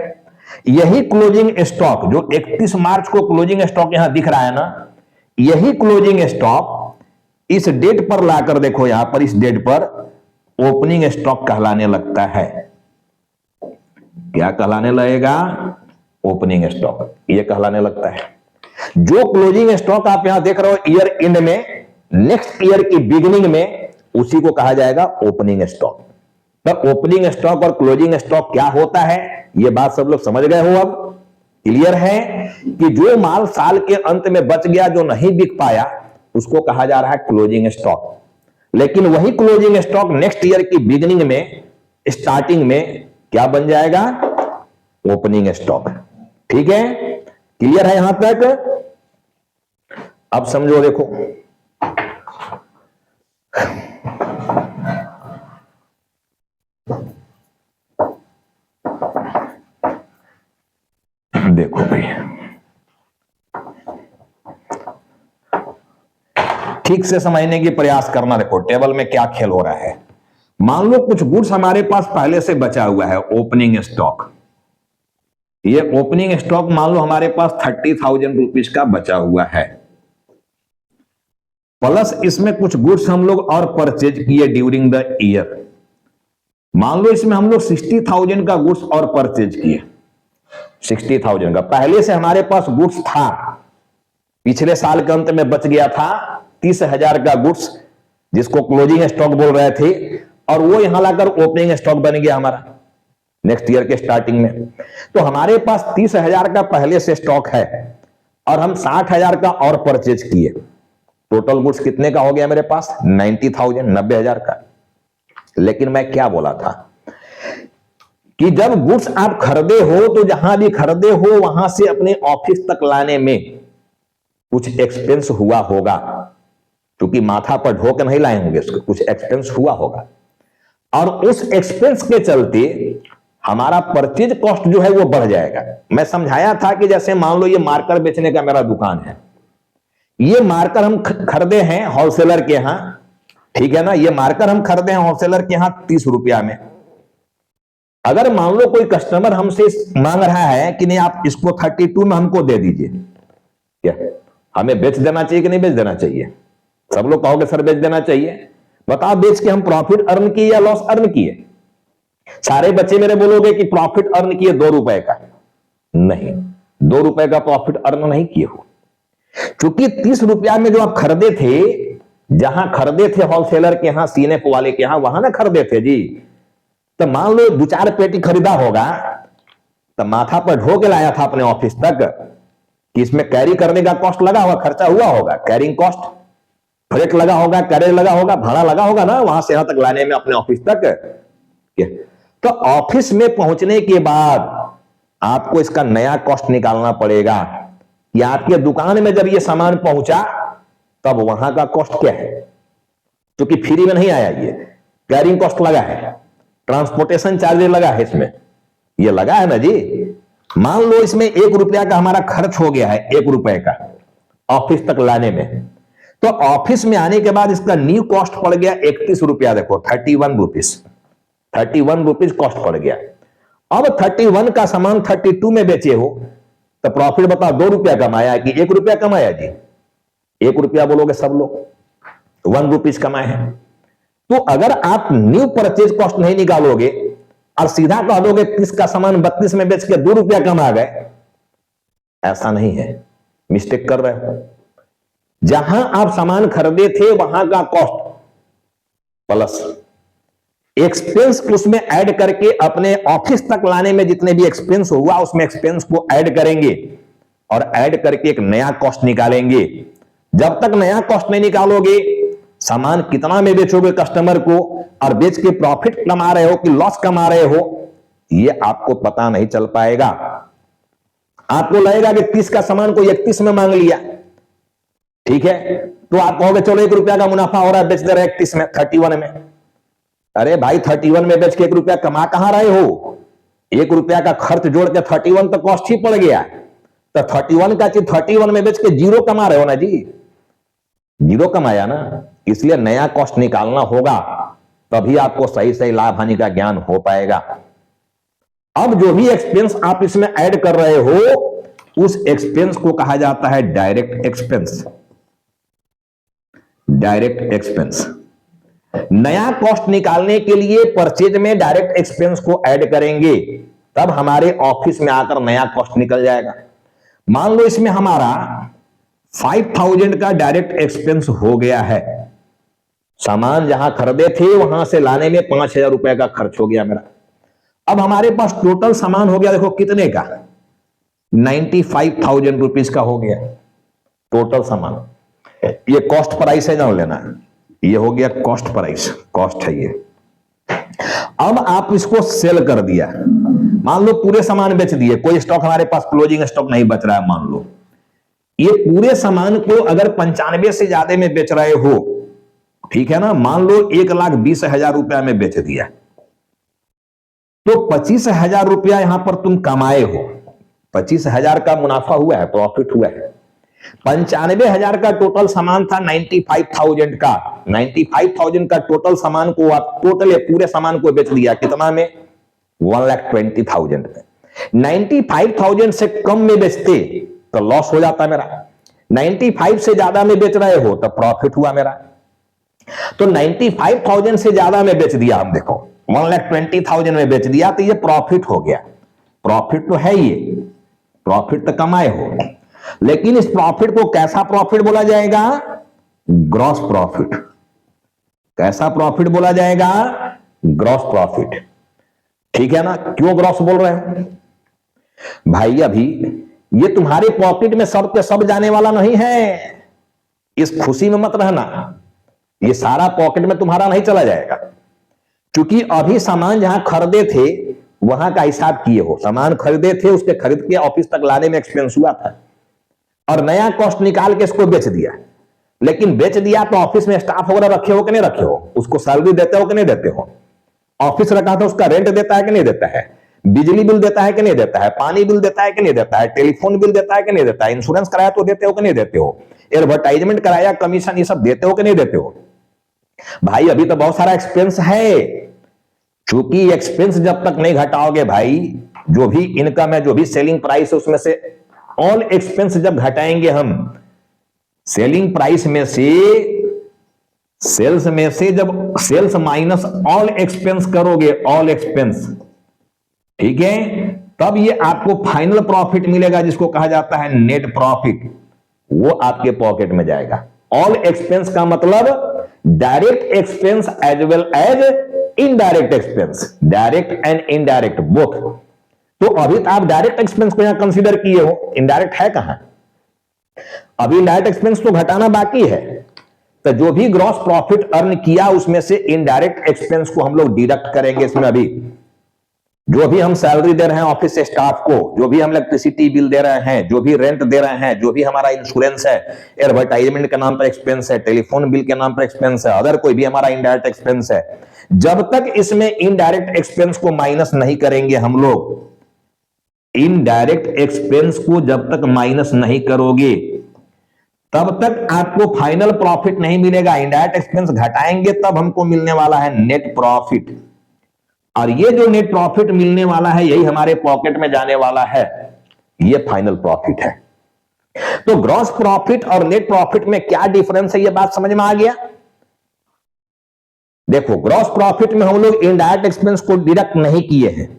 यही क्लोजिंग स्टॉक जो 31 मार्च को क्लोजिंग स्टॉक यहां दिख रहा है ना, यही क्लोजिंग स्टॉक इस डेट पर लाकर देखो, यहां पर इस डेट पर ओपनिंग स्टॉक कहलाने लगता है। क्या कहलाने लगेगा? ओपनिंग स्टॉक, ये कहलाने लगता है। जो क्लोजिंग स्टॉक आप यहां देख रहे हो ईयर एंड में, नेक्स्ट ईयर की बिगिनिंग में, उसी को कहा जाएगा ओपनिंग स्टॉक। तो ओपनिंग स्टॉक और क्लोजिंग स्टॉक क्या होता है, यह बात सब लोग समझ गए हो। अब क्लियर है कि जो माल साल के अंत में बच गया जो नहीं बिक पाया उसको कहा जा रहा है क्लोजिंग स्टॉक। लेकिन वही क्लोजिंग स्टॉक नेक्स्ट ईयर की बिगिनिंग में, स्टार्टिंग में क्या बन जाएगा? Opening stock. ठीक है, क्लियर है यहां तक? अब समझो, देखो देखो भाई, ठीक से समझने की प्रयास करना। देखो टेबल में क्या खेल हो रहा है। मान लो कुछ गुड्स हमारे पास पहले से बचा हुआ है, ओपनिंग स्टॉक। ये ओपनिंग स्टॉक मान लो हमारे पास 30,000 रुपीज का बचा हुआ है, प्लस इसमें कुछ गुड्स हम लोग और परचेज किए ड्यूरिंग द ईयर। मान लो इसमें हम लोग 60,000 का गुड्स और परचेज किए, 60,000 का पहले से हमारे पास गुड्स था, पिछले साल के अंत में बच गया था 30,000 का गुड्स जिसको क्लोजिंग स्टॉक बोल रहे थे, और वो यहां लाकर ओपनिंग स्टॉक बन गया हमारा नेक्स्ट ईयर के स्टार्टिंग में। तो हमारे पास 30,000 का पहले से स्टॉक है और हम 60,000 का और परचेज किए। टोटल गुड्स कितने का हो गया मेरे पास? 90,000, 90,000 का। लेकिन मैं क्या बोला था कि जब गुड्स आप खरीदे हो तो जहां भी खरीदे हो वहां से अपने ऑफिस तक लाने में कुछ एक्सपेंस हुआ होगा, क्योंकि माथा पर ढो के नहीं लाए होंगे, उसको कुछ एक्सपेंस हुआ होगा। और उस एक्सपेंस के चलते हमारा परचेज कॉस्ट जो है वो बढ़ जाएगा। मैं समझाया था कि जैसे मान लो ये मार्कर बेचने का मेरा दुकान है, ये मार्कर हम खरीदे हैं होलसेलर के यहां, ठीक है ना। ये मार्कर हम खरीदे हैं होलसेलर के यहां 30 रुपया में। अगर मान लो कोई कस्टमर हमसे मांग रहा है कि नहीं आप इसको 32 में हमको दे दीजिए, क्या हमें बेच देना चाहिए कि नहीं बेच देना चाहिए? सब लोग कहोगे सर बेच देना चाहिए। बताओ बेच के हम प्रॉफिट अर्न किए या लॉस अर्न किए? सारे बच्चे मेरे बोलोगे कि प्रॉफिट अर्न किए 2 रुपए का। नहीं, 2 रुपए का प्रॉफिट अर्न नहीं किए हो, क्योंकि 30 रुपया में जो आप खरीदे थे, जहां खरीदे थे होलसेलर के यहां, सीने वाले के यहां, वहां ना खरीदे थे जी। तो मान लो 2-4 पेटी खरीदा होगा, तो माथा पर ढो के लाया था अपने ऑफिस तक कि इसमें कैरी करने का कॉस्ट लगा होगा, खर्चा हुआ होगा, कैरिंग कॉस्ट, फ्रेट लगा होगा, कैरेज लगा होगा, भाड़ा लगा होगा ना वहां से यहां तक लाने में अपने ऑफिस तक। तो ऑफिस में पहुंचने के बाद आपको इसका नया कॉस्ट निकालना पड़ेगा कि आपके दुकान में जब ये सामान पहुंचा तब वहां का कॉस्ट क्या है, क्योंकि फ्री में नहीं आया, ये कैरिंग कॉस्ट लगा है, ट्रांसपोर्टेशन चार्जेस लगा है, इसमें ये लगा है ना जी। मान लो इसमें 1 रुपया का हमारा खर्च हो गया है, 1 रुपए का ऑफिस तक लाने में, तो ऑफिस में आने के बाद इसका न्यू कॉस्ट पड़ गया 31 रुपया। देखो 31 रुपीज, 31 रुपीज कॉस्ट पड़ गया। अब 31 का सामान 32 में बेचे हो तो प्रॉफिट बताओ 2 रुपया कमाया कि 1 रुपया कमाया जी? 1 रुपया बोलोगे सब लोग, 1 रुपीज कमाए हैं। तो अगर आप न्यू परचेज कॉस्ट नहीं निकालोगे और सीधा कह दोगे 30 का सामान 32 में बेच के 2 रुपया कमा गए, ऐसा नहीं है, मिस्टेक कर रहे हो। जहां आप सामान खरीदे थे वहां का कॉस्ट प्लस एक्सपेंस उसमें ऐड करके अपने ऑफिस तक लाने में जितने भी एक्सपेंस हुआ उसमें एक्सपेंस को ऐड करेंगे और ऐड करके एक नया कॉस्ट निकालेंगे। जब तक नया कॉस्ट नहीं निकालोगे, सामान कितना में बेचोगे कस्टमर को और बेच के प्रॉफिट कमा रहे हो कि लॉस कमा रहे हो, ये आपको पता नहीं चल पाएगा। आपको लगेगा कि 30 का सामान को 31 में मांग लिया, ठीक है, तो आप कहोगे चलो 1 रुपया का मुनाफा हो रहा है, बेच दे रहे 31 में, 31 में। अरे भाई 31 में बेच के 1 रुपया कमा कहां रहे हो? 1 रुपया का खर्च जोड़ के 31 तो कॉस्ट ही पड़ गया, तो 31 का चीज 31 में बेच के 0 कमा रहे हो ना जी, 0 कमाया ना। इसलिए नया कॉस्ट निकालना होगा, तभी आपको सही सही लाभ हानि का ज्ञान हो पाएगा। अब जो भी एक्सपेंस आप इसमें ऐड कर रहे हो, उस एक्सपेंस को कहा जाता है डायरेक्ट एक्सपेंस। Direct expense. नया कॉस्ट निकालने के लिए परचेज में डायरेक्ट एक्सपेंस को ऐड करेंगे, तब हमारे ऑफिस में आकर नया कॉस्ट निकल जाएगा। मान लो इसमें हमारा 5000 का डायरेक्ट एक्सपेंस हो गया है, सामान जहां खरीदे थे वहां से लाने में 5000 रुपए का खर्च हो गया मेरा। अब हमारे पास टोटल सामान हो गया, देखो कितने का, 95,000 रुपीज का हो गया टोटल सामान। ये कॉस्ट प्राइस है, जान लेना, ये हो गया कॉस्ट प्राइस, कॉस्ट है ये। अब आप इसको सेल कर दिया, मान लो पूरे सामान बेच दिए, कोई स्टॉक हमारे पास क्लोजिंग स्टॉक नहीं बच रहा है, मान लो ये पूरे सामान को अगर 95 से ज्यादा में बेच रहे हो, ठीक है ना, मान लो 1,20,000 रुपया में बेच दिया, तो 25,000 रुपया यहां पर तुम कमाए हो, 25,000 का मुनाफा हुआ है, प्रॉफिट हुआ है। 95,000 का टोटल सामान था, 95,000 का, 95,000 का टोटल सामान को आप टोटल पूरे सामान को बेच दिया कितना में, 1,20,000 में। 95,000 से कम में बेचते तो लॉस हो जाता मेरा, 95 से ज्यादा में बेच रहे हो तो प्रॉफिट हुआ मेरा। तो 95,000 से ज्यादा में बेच दिया हम, देखो 1,20,000 में बेच दिया, तो ये प्रॉफिट हो गया। प्रॉफिट तो है, ये प्रॉफिट तो कमाए हो, लेकिन इस प्रॉफिट को कैसा प्रॉफिट बोला जाएगा, ग्रॉस प्रॉफिट। कैसा प्रॉफिट बोला जाएगा, ग्रॉस प्रॉफिट, ठीक है ना। क्यों ग्रॉस बोल रहे हैं भाई? अभी ये तुम्हारे पॉकेट में सब के सब जाने वाला नहीं है, इस खुशी में मत रहना, ये सारा पॉकेट में तुम्हारा नहीं चला जाएगा, क्योंकि अभी सामान जहां खरीदे थे वहां का हिसाब किए हो, सामान खरीदे थे, उसके खरीद के ऑफिस तक लाने में एक्सपेंस हुआ था, और नया कॉस्ट निकाल के इसको बेच दिया। लेकिन बेच दिया तो ऑफिस में स्टाफ वगैरह रखे हो कि नहीं रखे हो, उसको सैलरी देते हो कि नहीं देते हो, ऑफिस रखा था उसका रेंट देता है कि नहीं देता है, बिजली बिल देता है कि नहीं देता है, पानी बिल देता है कि नहीं देता है, टेलीफोन बिल देता है कि नहीं देता है, इंश्योरेंस कराया तो देते हो कि नहीं देते हो, एडवर्टाइजमेंट कराया, कमीशन, ये सब देते हो कि नहीं देते हो भाई? अभी तो बहुत सारा एक्सपेंस है, क्योंकि एक्सपेंस जब तक नहीं घटाओगे भाई, जो भी इनकम है, जो भी सेलिंग प्राइस है, उसमें से ऑल एक्सपेंस जब घटाएंगे हम, सेलिंग प्राइस में से, सेल्स में से जब सेल्स माइनस ऑल एक्सपेंस करोगे, ऑल एक्सपेंस, ठीक है, तब ये आपको फाइनल प्रॉफिट मिलेगा, जिसको कहा जाता है नेट प्रॉफिट, वो आपके पॉकेट में जाएगा। ऑल एक्सपेंस का मतलब direct expense as well as indirect expense, direct and indirect both. तो अभी तो आप डायरेक्ट एक्सपेंस को यहां कंसीडर किए हो, इनडायरेक्ट है कहां? अभी इनडायरेक्ट एक्सपेंस तो घटाना बाकी है, तो जो भी ग्रॉस प्रॉफिट अर्न किया उसमें से इनडायरेक्ट एक्सपेंस को हम लोग डिडक्ट करेंगे। इसमें अभी जो भी हम सैलरी दे रहे हैं ऑफिस से स्टाफ को, जो भी हम इलेक्ट्रिसिटी बिल दे रहे हैं, जो भी रेंट दे रहे हैं, जो भी हमारा इंश्योरेंस है, एडवर्टाइजमेंट के नाम पर एक्सपेंस है, टेलीफोन बिल के नाम पर एक्सपेंस है, अदर कोई भी हमारा इनडायरेक्ट एक्सपेंस है, जब तक इसमें इनडायरेक्ट एक्सपेंस को माइनस नहीं करेंगे हम लोग, इनडायरेक्ट एक्सपेंस को जब तक माइनस नहीं करोगे, तब तक आपको फाइनल प्रॉफिट नहीं मिलेगा। इनडायरेक्ट एक्सपेंस घटाएंगे तब हमको मिलने वाला है नेट प्रॉफिट, और ये जो नेट प्रॉफिट मिलने वाला है, यही हमारे पॉकेट में जाने वाला है, ये फाइनल प्रॉफिट है। तो ग्रॉस प्रॉफिट और नेट प्रॉफिट में क्या डिफरेंस है, ये बात समझ में आ गया? देखो, ग्रॉस प्रॉफिट में हम लोग इनडायरेक्ट एक्सपेंस को डिडक्ट नहीं किए हैं।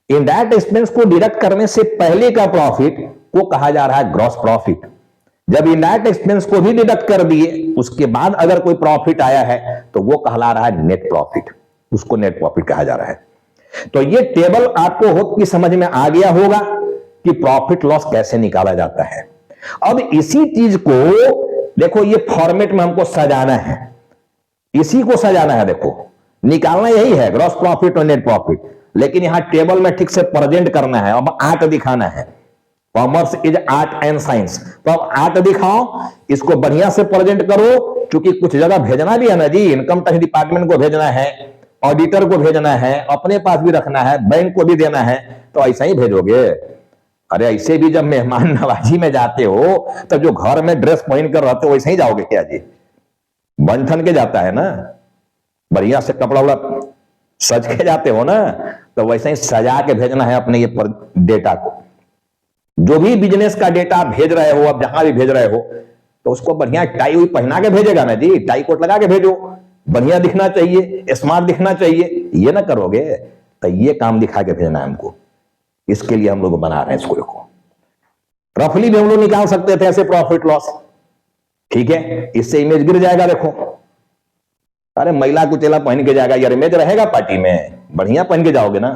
इनडायरेक्ट एक्सपेंस को डिडक्ट करने से पहले का प्रॉफिट को कहा जा रहा है ग्रॉस प्रॉफिट। जब इनडायरेक्ट एक्सपेंस को भी डिडक्ट कर दिए, उसके बाद अगर कोई प्रॉफिट आया है तो वो कहला रहा है नेट प्रॉफिट, उसको नेट प्रॉफिट कहा जा रहा है। तो ये टेबल आपको होप की समझ में आ गया होगा कि प्रॉफिट लॉस कैसे निकाला जाता है। अब इसी चीज को देखो ये फॉर्मेट में हमको सजाना है, इसी को सजाना है। देखो निकालना यही है ग्रॉस प्रॉफिट और नेट प्रॉफिट, लेकिन यहां टेबल में ठीक से प्रेजेंट करना है। अब आर्ट दिखाना है, commerce is art and science. तो अब आर्ट दिखाओ, इसको बढ़िया से प्रेजेंट करो, क्योंकि कुछ जगह भेजना भी है ना जी, इनकम टैक्स डिपार्टमेंट को भेजना है, ऑडिटर को भेजना है, अपने पास भी रखना है, बैंक को भी देना है, तो ऐसा ही भेजोगे? अरे ऐसे भी जब मेहमान नवाजी में जाते हो तो जो घर में ड्रेस पहन कर रहते हो वैसे ही जाओगे क्या जी? बन ठन के जाता है ना, बढ़िया से कपड़ा वपड़ा सज के जाते हो ना, तो वैसे ही सजा के भेजना है अपने ये डेटा को। जो भी बिजनेस का डेटा भेज रहे हो, अब जहां भी भेज रहे हो, तो उसको बढ़िया टाई हुई पहना के भेजेगा ना जी, टाई कोट लगा के भेजो, बढ़िया दिखना चाहिए, स्मार्ट दिखना चाहिए। ये ना करोगे तो ये काम दिखा के भेजना है हमको, इसके लिए हम लोग बना रहे हैं इसको। देखो रफली भी हम लोग निकाल सकते थे ऐसे प्रॉफिट लॉस, ठीक है, इससे इमेज गिर जाएगा। देखो अरे महिला कुचेला पहन के जाएगा यार, इमेज रहेगा पार्टी में, बढ़िया पहन के जाओगे ना,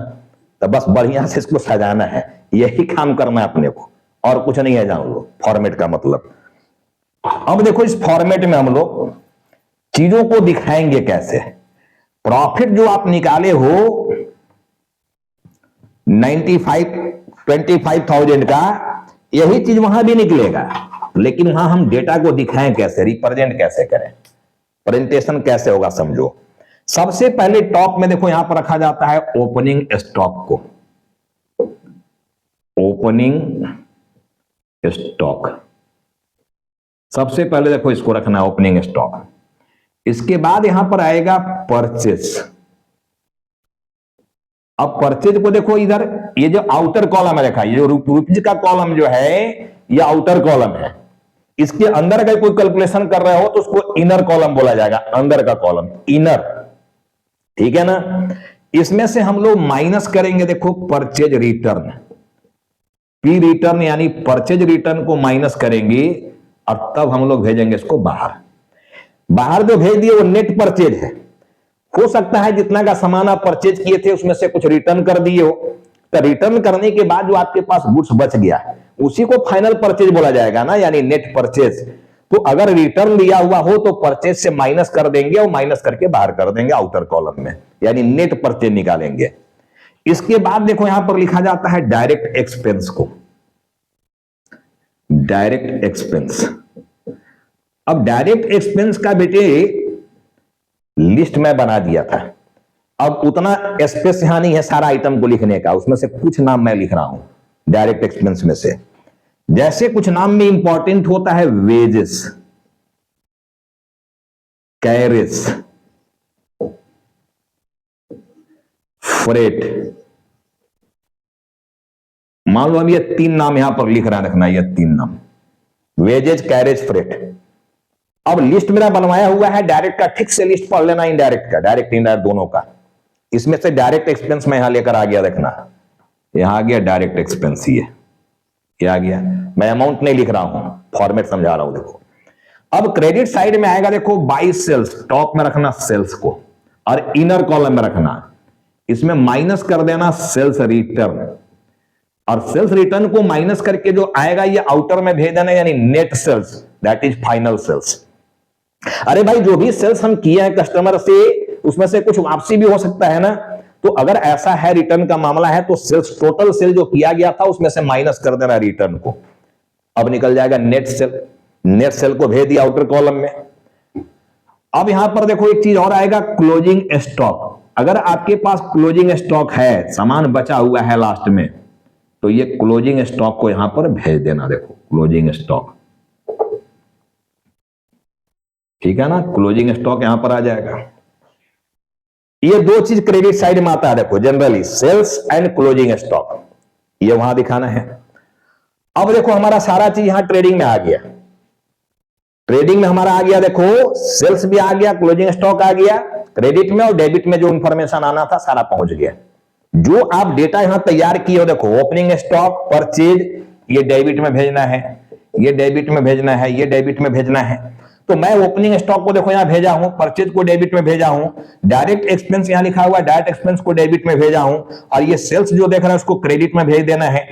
तो बस बढ़िया से इसको सजाना है, यही काम करना है अपने को, और कुछ नहीं है। जान लो फॉर्मेट का मतलब। अब देखो इस फॉर्मेट में हम लोग चीजों को दिखाएंगे कैसे। प्रॉफिट जो आप निकाले हो 25,000 का, यही चीज वहां भी निकलेगा, लेकिन वहां हम डेटा को दिखाएं कैसे, रिप्रेजेंट कैसे करें, प्रेजेंटेशन कैसे होगा समझो। सबसे पहले टॉप में देखो यहां पर रखा जाता है ओपनिंग स्टॉक को, ओपनिंग स्टॉक सबसे पहले देखो इसको रखना है ओपनिंग स्टॉक। इसके बाद यहां पर आएगा परचेज। अब परचेज को देखो इधर, ये जो आउटर कॉलम है, देखा ये जो रुपीज का कॉलम जो है ये आउटर कॉलम है, इसके अंदर अगर कोई कैलकुलेशन कर रहे हो तो उसको इनर कॉलम बोला जाएगा, अंदर का कॉलम इनर, ठीक है ना। इसमें से हम लोग माइनस करेंगे देखो परचेज रिटर्न, पी रिटर्न यानी परचेज रिटर्न को माइनस करेंगे, और तब हम लोग भेजेंगे इसको बाहर। बाहर जो भेज दिए वो नेट परचेज है। हो सकता है जितना का सामान आप परचेज किए थे उसमें से कुछ रिटर्न कर दिए हो, तो रिटर्न करने के बाद जो आपके पास गुड्स बच गया उसी को फाइनल परचेज बोला जाएगा ना, यानी नेट परचेज। तो अगर रिटर्न दिया हुआ हो तो परचेज से माइनस कर देंगे और माइनस करके बाहर कर देंगे आउटर कॉलम में, यानी नेट परचेज निकालेंगे। इसके बाद देखो यहां पर लिखा जाता है डायरेक्ट एक्सपेंस को, डायरेक्ट एक्सपेंस। अब डायरेक्ट एक्सपेंस का बेटे लिस्ट में बना दिया था, अब उतना स्पेस यहां नहीं है सारा आइटम को लिखने का, उसमें से कुछ नाम मैं लिख रहा हूं डायरेक्ट एक्सपेंस में से। जैसे कुछ नाम में इंपॉर्टेंट होता है वेजेस, कैरेज, फ्रेट, मान लो हम ये 3 नाम यहां पर लिख रहे हैं, रखना ये 3 नाम, वेजेज कैरेज फ्रेट। अब लिस्ट मेरा बनवाया हुआ है डायरेक्ट का, ठीक से लिस्ट पढ़ लेना इनडायरेक्ट का, डायरेक्ट इनडायरेक्ट दोनों का। इसमें से डायरेक्ट एक्सपेंस में यहां लेकर आ गया, देखना यहां आ गया डायरेक्ट एक्सपेंस, ये आ गया। मैं अमाउंट नहीं लिख रहा हूं, फॉर्मेट समझा रहा हूं। देखो अब क्रेडिट साइड में आएगा, देखो बाई सेल्स, टॉप में रखना सेल्स को और इनर कॉलम में रखना, इसमें माइनस कर देना सेल्स रिटर्न, और सेल्स रिटर्न को माइनस करके जो आएगा ये आउटर में भेज देना, यानी net sales, that is final sales. अरे भाई जो भी सेल्स हम किए हैं कस्टमर से उसमें से कुछ वापसी भी हो सकता है ना, तो अगर ऐसा है रिटर्न का मामला है तो सेल्स, टोटल सेल जो किया गया था उसमें से माइनस कर देना रिटर्न को, अब निकल जाएगा नेट सेल। नेट सेल को भेज दिया आउटर कॉलम में। अब यहां पर देखो एक चीज और आएगा, क्लोजिंग स्टॉक। अगर आपके पास क्लोजिंग स्टॉक है, सामान बचा हुआ है लास्ट में, तो ये क्लोजिंग स्टॉक को यहां पर भेज देना, देखो क्लोजिंग स्टॉक, ठीक है ना, क्लोजिंग स्टॉक यहां पर आ जाएगा। ये 2 चीज क्रेडिट साइड में आता है, देखो generally sales and closing stock, ये वहां दिखाना है। अब देखो हमारा सारा चीज यहां ट्रेडिंग में आ गया, ट्रेडिंग में हमारा आ गया, देखो सेल्स भी आ गया, क्लोजिंग स्टॉक आ गया, क्रेडिट में और डेबिट में जो इंफॉर्मेशन आना था सारा पहुंच गया। जो आप डेटा यहां तैयार किए हो, देखो ओपनिंग स्टॉक, परचेज, ये डेबिट में भेजना है, ये डेबिट में भेजना है, ये डेबिट में भेजना है। तो मैं ओपनिंग स्टॉक को देखो यहां भेजा हूं, परचेज को डेबिट में भेजा हूं, डायरेक्ट एक्सपेंस यहां लिखा हुआ है, डायरेक्ट एक्सपेंस को डेबिट में भेजा हूं, और ये सेल्स जो देख रहा है उसको क्रेडिट में भेज देना है।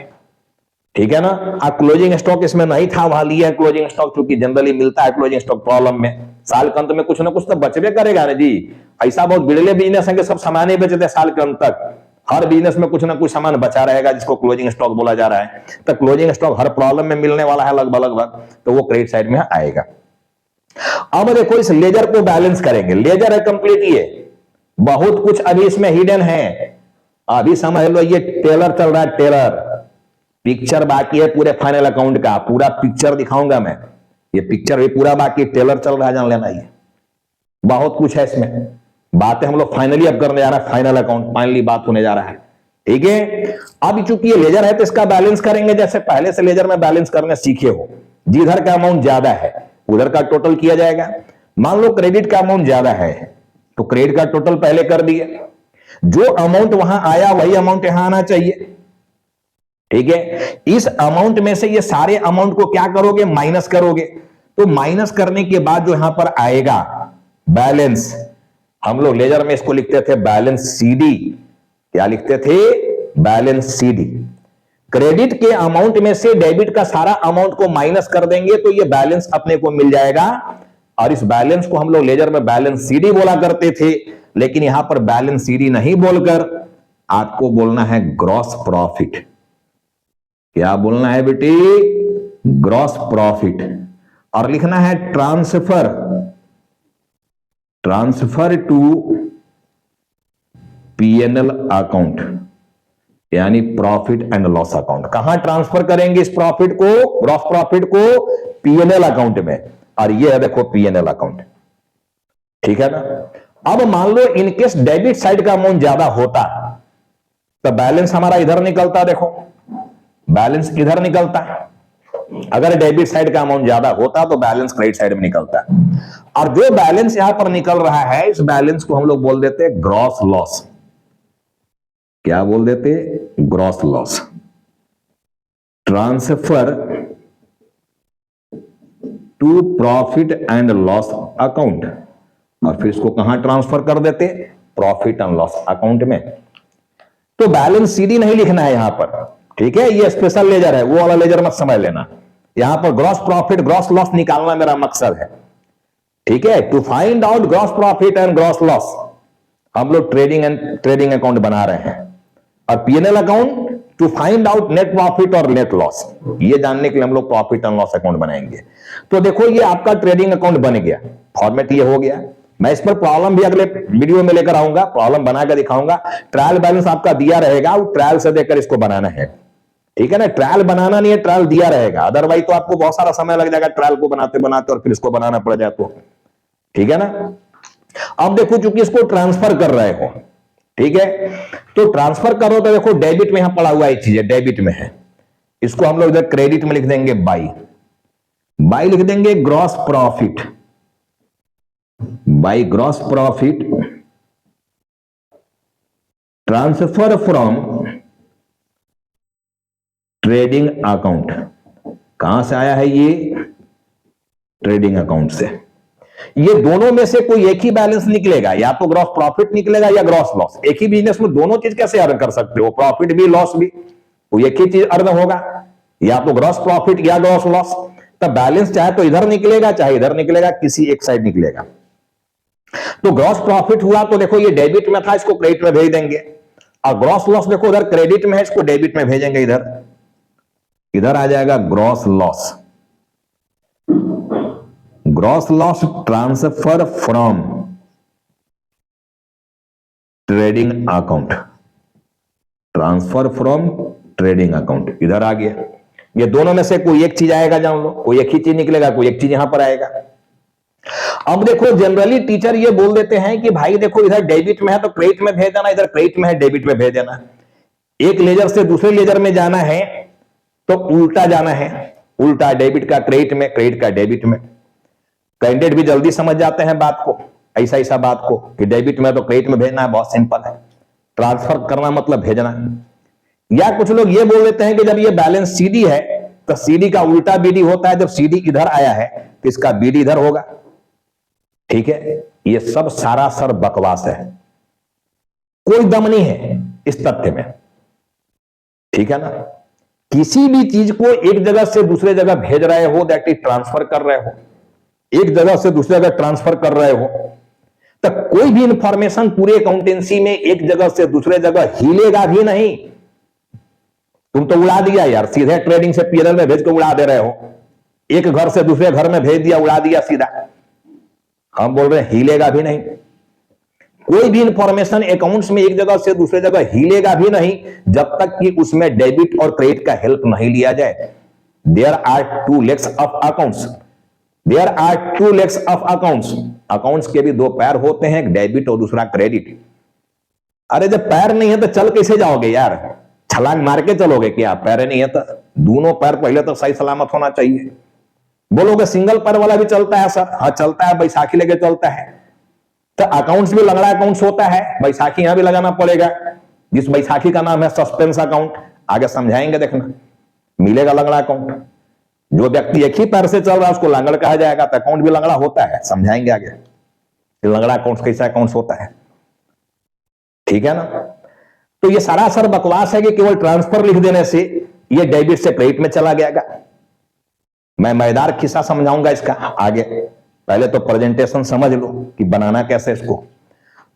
ठीक है ना। क्लोजिंग स्टॉक इसमें नहीं था, वहां लिया है क्लोजिंग स्टॉक, क्योंकि जनरली मिलता है क्लोजिंग स्टॉक प्रॉब्लम में। साल के अंत में कुछ ना कुछ तो बचबे करेगा ना जी। ऐसा बहुत बिरले बिजनेस है कि सब सामान ही बेचते हैं साल के अंत तक। हर बिजनेस में कुछ ना कुछ सामान बचा रहेगा जिसको क्लोजिंग स्टॉक बोला जा रहा है। तो क्लोजिंग स्टॉक हर प्रॉब्लम में मिलने वाला है लगभग लगभग, तो वो क्रेडिट साइड में आएगा। अब देखो इस लेजर को बैलेंस करेंगे। लेजर है कंप्लीट, ये बहुत कुछ अभी इसमें हिडन है। अभी समझ लो ये टेलर चल रहा है, टेलर। पिक्चर बाकी है पूरे फाइनल अकाउंट का, पूरा पिक्चर दिखाऊंगा मैं। ये पिक्चर भी पूरा बाकी, टेलर चल रहा है, जान लेना। ये बहुत कुछ है इसमें, बातें हम लोग फाइनली अब करने जा रहा है। फाइनल अकाउंट फाइनली बात होने जा रहा है, ठीक है। अब चूंकि ये लेजर है तो इसका बैलेंस करेंगे जैसे पहले से लेजर में बैलेंस करने सीखे हो। जिधर का अमाउंट ज्यादा है उधर का टोटल किया जाएगा। मान लो क्रेडिट का अमाउंट ज्यादा है तो क्रेडिट का टोटल पहले कर दिए। जो अमाउंट वहां आया वही अमाउंट यहां आना चाहिए, ठीक है। इस अमाउंट में से ये सारे अमाउंट को क्या करोगे, माइनस करोगे। तो माइनस करने के बाद जो यहां पर आएगा बैलेंस, हम लोग लेजर में इसको लिखते थे बैलेंस सीडी। क्या लिखते थे, बैलेंस सीडी। क्रेडिट के अमाउंट में से डेबिट का सारा अमाउंट को माइनस कर देंगे तो ये बैलेंस अपने को मिल जाएगा। और इस बैलेंस को हम लोग लेजर में बैलेंस सीडी बोला करते थे, लेकिन यहां पर बैलेंस सीडी नहीं बोलकर आपको बोलना है ग्रॉस प्रॉफिट। क्या बोलना है बेटी, ग्रॉस प्रॉफिट। और लिखना है ट्रांसफर टू पीएनएल अकाउंट, यानी प्रॉफिट एंड लॉस अकाउंट। कहां ट्रांसफर करेंगे इस प्रॉफिट को, ग्रॉस प्रॉफिट को, पीएनएल अकाउंट में। और ये है देखो पीएनएल अकाउंट, ठीक है ना। अब मान लो इनकेस डेबिट साइड का अमाउंट ज्यादा होता तो बैलेंस हमारा इधर निकलता, देखो बैलेंस इधर निकलता है। अगर डेबिट साइड का अमाउंट ज्यादा होता तो बैलेंस क्रेडिट साइड में निकलता है। और जो बैलेंस यहां पर निकल रहा है इस बैलेंस को हम लोग बोल देते हैं ग्रॉस लॉस। क्या बोल देते, gross loss. Transfer to profit and loss account. और फिर इसको कहां ट्रांसफर कर देते, प्रॉफिट एंड लॉस अकाउंट में। तो बैलेंस सीडी नहीं लिखना है यहां पर, ठीक है। ये स्पेशल लेजर है, वो वाला लेजर मत समझ लेना। यहां पर ग्रॉस प्रॉफिट ग्रॉस लॉस निकालना मेरा मकसद है, ठीक है। To find out gross profit and gross loss हम लोग ट्रेडिंग अकाउंट बना रहे हैं। और PNL account to find out net profit और नेट लॉस, ये जानने के लिए हम लोग प्रॉफिट एंड लॉस अकाउंट बनाएंगे। तो देखो ये आपका ट्रेडिंग अकाउंट बन गया, फॉर्मेट ये हो गया। मैं इस पर प्रॉब्लम भी अगले वीडियो में लेकर आऊंगा, प्रॉब्लम बनाकर दिखाऊंगा। ट्रायल बैलेंस आपका दिया रहेगा, वो ट्रायल से देखकर इसको बनाना है, ठीक है ना। ट्रायल बनाना नहीं है, ट्रायल दिया रहेगा, अदरवाइज तो आपको बहुत सारा समय लग जाएगा ट्रायल को बनाते बनाते और फिर इसको बनाना पड़ जाए तो, ठीक है ना। अब देखो चूंकि इसको ट्रांसफर कर रहे हो, ठीक है, तो ट्रांसफर करो तो देखो डेबिट में यहां पड़ा हुआ एक चीज है, डेबिट में है। इसको हम लोग इधर क्रेडिट में लिख देंगे बाई लिख देंगे gross profit. By gross profit transfer from trading account. कहां से आया है ये, ट्रेडिंग अकाउंट से। ये दोनों में से कोई एक ही बैलेंस निकलेगा, या तो ग्रॉस प्रॉफिट निकलेगा या ग्रॉस लॉस। एक ही बिजनेस में दोनों चीज कैसे अर्न कर सकते हो, प्रॉफिट भी लॉस भी, कोई एक ही चीज अर्न होगा, या तो ग्रॉस प्रॉफिट या ग्रॉस लॉस। तब बैलेंस चाहे तो इधर निकलेगा चाहे इधर निकलेगा, किसी एक साइड निकलेगा। तो ग्रॉस प्रॉफिट हुआ तो देखो ये डेबिट में था, इसको क्रेडिट में भेज देंगे। और ग्रॉस लॉस देखो उधर क्रेडिट में है, इसको डेबिट में भेजेंगे, इधर आ जाएगा gross loss. Gross loss transfer from trading account, transfer from trading account इधर आ गया। ये दोनों में से कोई एक चीज आएगा, जान लो, कोई एक ही चीज निकलेगा, कोई एक चीज यहां पर आएगा। अब देखो जनरली टीचर ये बोल देते हैं कि भाई देखो इधर डेबिट में है तो क्रेडिट में भेज देना, इधर क्रेडिट में है डेबिट में भेज देना। एक लेजर से दूसरे लेजर में जाना है तो उल्टा जाना है, उल्टा डेबिट का क्रेडिट में, क्रेडिट का डेबिट में। कैंडिडेट भी जल्दी समझ जाते हैं बात को, ऐसा बात को कि डेबिट में तो क्रेडिट में भेजना है, बहुत सिंपल है। ट्रांसफर करना मतलब भेजना। या कुछ लोग ये बोल देते हैं कि जब ये बैलेंस सीडी है तो सीडी का उल्टा बीडी होता है, जब सीडी इधर आया है तो इसका बीडी इधर होगा, ठीक है। ये सब सारा सर बकवास है, कोई दम नहीं है इस तथ्य में, ठीक है ना। किसी भी चीज को एक जगह से दूसरे जगह भेज रहे हो, दैट इज ट्रांसफर कर रहे हो, एक जगह से दूसरी जगह ट्रांसफर कर रहे हो, तो कोई भी इंफॉर्मेशन पूरे अकाउंटेंसी में एक जगह से दूसरे जगह हिलेगा भी नहीं। तुम तो उड़ा दिया यार, सीधे ट्रेडिंग से पीएनएल में भेज के उड़ा दे रहे हो, एक घर से दूसरे घर में भेज दिया, उड़ा दिया सीधा। हम बोल रहे हैं हिलेगा भी नहीं। कोई भी इंफॉर्मेशन अकाउंट्स में एक जगह से दूसरे जगह हिलेगा भी नहीं जब तक कि उसमें डेबिट और क्रेडिट का हेल्प नहीं लिया जाए। There are two legs of accounts, there are two legs of accounts. Accounts के भी दो पैर होते हैं, एक डेबिट और दूसरा क्रेडिट। अरे जब पैर नहीं है तो चल कैसे जाओगे यार, छलांग मार के चलोगे क्या? पैर नहीं है तो दोनों पैर पहले तो सही सलामत होना चाहिए। बोलोगे सिंगल पैर वाला भी चलता है सर, हाँ चलता है, बैसाखी लेके चलता है। तो अकाउंट्स भी लंगड़ा अकाउंट्स होता है, बैसाखी यहां भी लगाना पड़ेगा, जिस बैसाखी का नाम है सस्पेंस अकाउंट। आगे समझाएंगे, देखना मिलेगा लंगड़ा अकाउंट। जो व्यक्ति एक ही पैर से चल रहा है उसको लंगड़ कहा जाएगा, तो अकाउंट भी लंगड़ा होता है, समझाएंगे आगे लंगड़ा अकाउंट कैसा अकाउंट होता है, ठीक है ना। तो ये सरासर बकवास है कि केवल ट्रांसफर लिख देने से ये डेबिट से क्रेडिट में चला गया। मैं मजेदार किस्सा समझाऊंगा इसका आगे, पहले तो प्रेजेंटेशन समझ लो कि बनाना कैसे इसको।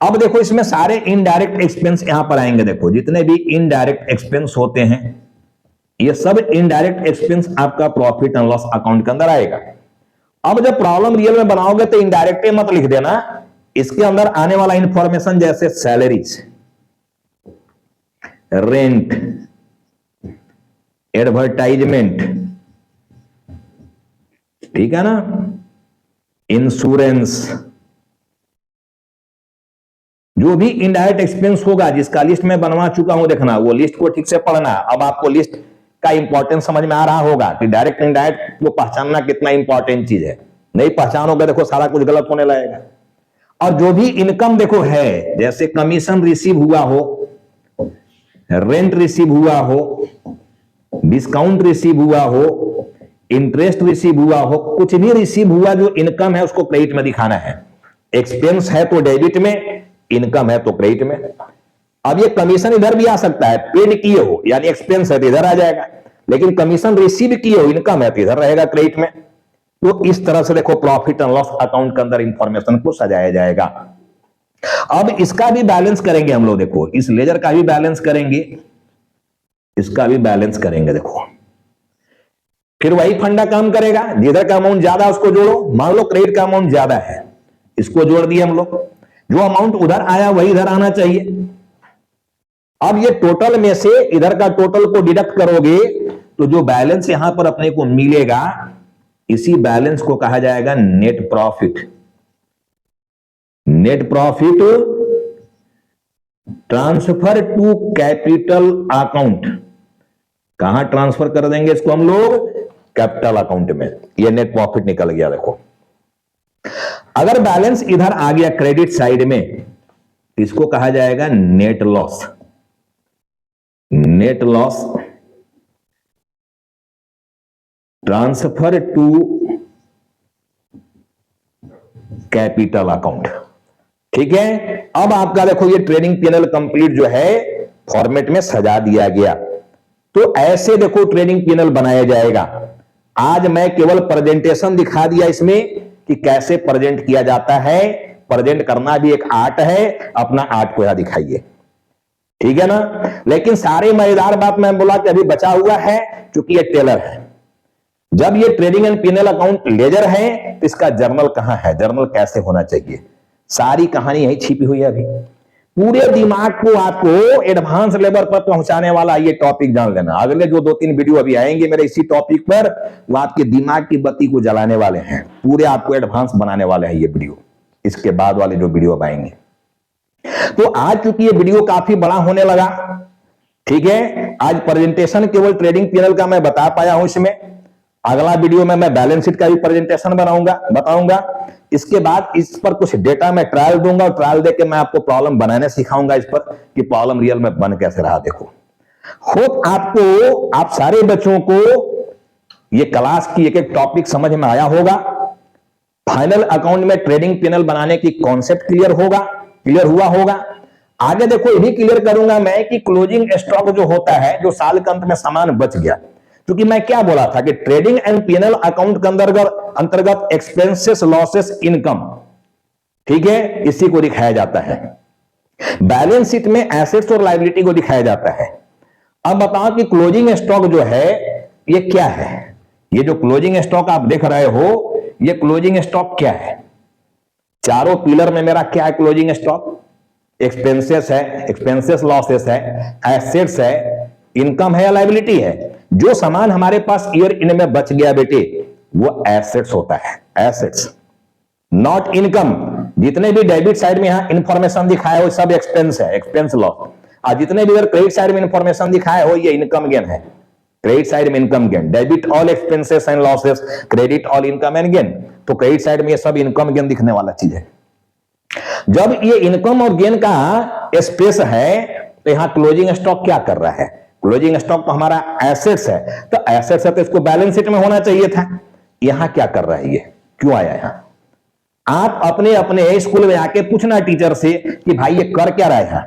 अब देखो इसमें सारे इनडायरेक्ट एक्सपेंस यहां पर आएंगे। देखो जितने भी इनडायरेक्ट एक्सपेंस होते हैं ये सब इनडायरेक्ट एक्सपेंस आपका प्रॉफिट एंड लॉस अकाउंट के अंदर आएगा। अब जब प्रॉब्लम रियल में बनाओगे तो इनडायरेक्ट मत लिख देना, इसके अंदर आने वाला इंफॉर्मेशन जैसे सैलरीज, रेंट, एडवर्टाइजमेंट, ठीक है ना, इंश्योरेंस, जो भी इनडायरेक्ट एक्सपेंस होगा जिसका लिस्ट मैं बनवा चुका हूं, देखना वो लिस्ट को ठीक से पढ़ना। अब आपको लिस्ट का इंपॉर्टेंस समझ में आ रहा होगा कि डायरेक्ट इनडायरेक्ट को पहचानना कितना इंपॉर्टेंट चीज है। नहीं पहचानोगे देखो सारा कुछ गलत होने लगेगा। और जो भी इनकम देखो है, जैसे कमीशन रिसीव हुआ हो, रेंट रिसीव हुआ हो, डिस्काउंट रिसीव हुआ हो, इंटरेस्ट रिसीव हुआ हो, कुछ भी रिसीव हुआ जो इनकम है उसको क्रेडिट में दिखाना है। एक्सपेंस है तो डेबिट में, इनकम है तो क्रेडिट में। अब ये कमीशन इधर भी आ सकता है, पेड किए हो यानी एक्सपेंस है तो इधर आ जाएगा, लेकिन कमीशन रिसीव किए हो इनकम है तो इधर रहेगा क्रेडिट में। तो इस तरह से देखो प्रॉफिट एंड लॉस अकाउंट के अंदर इंफॉर्मेशन को सजाया जाएगा। अब इसका भी बैलेंस करेंगे हम लोग, देखो इस लेजर का भी बैलेंस करेंगे, इसका भी बैलेंस करेंगे। देखो फिर वही फंडा काम करेगा, जिधर का अमाउंट ज्यादा उसको जोड़ो। मान लो क्रेडिट का अमाउंट ज्यादा है, इसको जोड़ दिए हम लोग, जो अमाउंट उधर आया वही इधर आना चाहिए। अब ये टोटल में से इधर का टोटल को डिडक्ट करोगे तो जो बैलेंस यहां पर अपने को मिलेगा इसी बैलेंस को कहा जाएगा net profit. Net profit transfer to capital account, कहां ट्रांसफर कर देंगे इसको हम लोग? कैपिटल अकाउंट में। ये नेट प्रॉफिट निकल गया। देखो अगर बैलेंस इधर आ गया क्रेडिट साइड में, इसको कहा जाएगा net loss. Net loss transfer to capital account, ठीक है। अब आपका देखो ये ट्रेडिंग पीएनएल कंप्लीट जो है फॉर्मेट में सजा दिया गया। तो ऐसे देखो ट्रेडिंग पीएनएल बनाया जाएगा। आज मैं केवल प्रेजेंटेशन दिखा दिया इसमें कि कैसे प्रेजेंट किया जाता है। प्रेजेंट करना भी एक आर्ट है, अपना आर्ट को यहां दिखाइए, ठीक है ना। लेकिन सारे मजेदार बात मैं बोला कि अभी बचा हुआ है, क्योंकि ये टेलर है। जब ये trading and PNL account laser है तो इसका जर्नल कहां है, जर्नल कैसे होना चाहिए, सारी कहानी यही छिपी हुई है। अभी पूरे दिमाग को आपको एडवांस लेवल पर पहुंचाने वाला ये टॉपिक जान लेना। अगले जो 2-3 वीडियो अभी आएंगे मेरे इसी टॉपिक पर, वो आपके दिमाग की बत्ती को जलाने वाले हैं, पूरे आपको एडवांस बनाने वाले हैं ये वीडियो। इसके बाद वाले जो वीडियो आएंगे, तो आज चूंकि ये वीडियो काफी बड़ा होने लगा, ठीक है, आज प्रेजेंटेशन केवल ट्रेडिंग पीएनएल का मैं बता पाया हूं इसमें। अगला वीडियो में मैं बैलेंस शीट का भी प्रेजेंटेशन बताऊंगा। इसके बाद इस पर कुछ डेटा मैं ट्रायल दूंगा, और ट्रायल देके मैं आपको प्रॉब्लम बनाने सिखाऊंगा इस पर कि प्रॉब्लम रियल में बन कैसे रहा। देखो होप आपको, आप सारे बच्चों को ये क्लास की एक एक टॉपिक समझ में आया होगा। फाइनल अकाउंट में ट्रेडिंग पीएनएल बनाने की कॉन्सेप्ट क्लियर हुआ होगा। आगे देखो ये भी क्लियर करूंगा मैं कि क्लोजिंग स्टॉक जो होता है, जो साल के अंत में सामान बच गया, क्योंकि मैं क्या बोला था कि ट्रेडिंग एंड पीएनएल अकाउंट के अंतर्गत एक्सपेंसेस, लॉसेस, इनकम, ठीक है, इसी को दिखाया जाता है। बैलेंस शीट में एसेट्स और लायबिलिटी को दिखाया जाता है। अब बताओ कि क्लोजिंग स्टॉक जो है ये क्या है? ये जो क्लोजिंग स्टॉक आप देख रहे हो, ये क्लोजिंग स्टॉक क्या है? चारों पिलर में मेरा क्या है क्लोजिंग स्टॉक? एक्सपेंसेस है, एक्सपेंसेस लॉसेस है, एसेट्स है, इनकम है या लायबिलिटी है। जो सामान हमारे पास ईयर इन में बच गया बेटे, वो एसेट्स होता है, एसेट्स, नॉट इनकम। जितने भी डेबिट साइड में यहां इंफॉर्मेशन दिखाया हो सब एक्सपेंस है, एक्सपेंस लॉस। और जितने भी अगर क्रेडिट साइड में इंफॉर्मेशन दिखाया हो ये इनकम गेन है। क्रेडिट साइड में income gain, debit all expenses and losses, credit all income and gain. तो क्रेडिट साइड में ये सब इनकम गेन दिखने वाला चीज है। जब ये इनकम और गेन का स्पेस है तो यहां क्लोजिंग स्टॉक क्या कर रहा है? क्लोजिंग स्टॉक तो हमारा एसेट्स है, तो एसेट्स है तो इसको बैलेंस शीट में होना चाहिए था। यहां क्या कर रहा है, ये क्यों आया यहां? आप अपने अपने स्कूल में आके पूछना टीचर से कि भाई ये कर क्या रहा है यहां,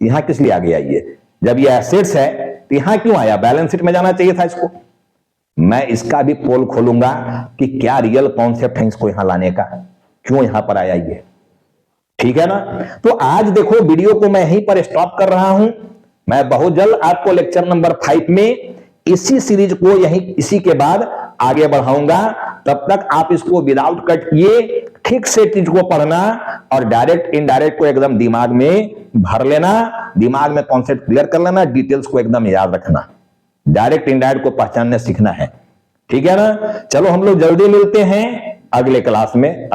यहां किस लिए आ गया ये? जब ये एसेट्स है तो यहां क्यों आया? बैलेंस शीट में जाना चाहिए था इसको। मैं इसका भी पोल खोलूंगा कि क्या रियल कॉन्सेप्ट है इसको यहां लाने का, क्यों यहां पर आया ये, ठीक है ना? तो आज देखो वीडियो को मैं यहीं पर स्टॉप कर रहा हूं। मैं बहुत जल्द आपको लेक्चर नंबर 5 में इसी सीरीज को यहीं इसी के बाद आगे बढ़ाऊंगा। तब तक आप इसको विदाउट कट किए ठीक से चीज को पढ़ना और डायरेक्ट इनडायरेक्ट को एकदम दिमाग में भर लेना, दिमाग में कॉन्सेप्ट क्लियर कर लेना, डिटेल्स को एकदम याद रखना, डायरेक्ट इनडायरेक्ट को पहचानने सीखना है, ठीक है ना? चलो हम लोग जल्दी मिलते हैं अगले क्लास में।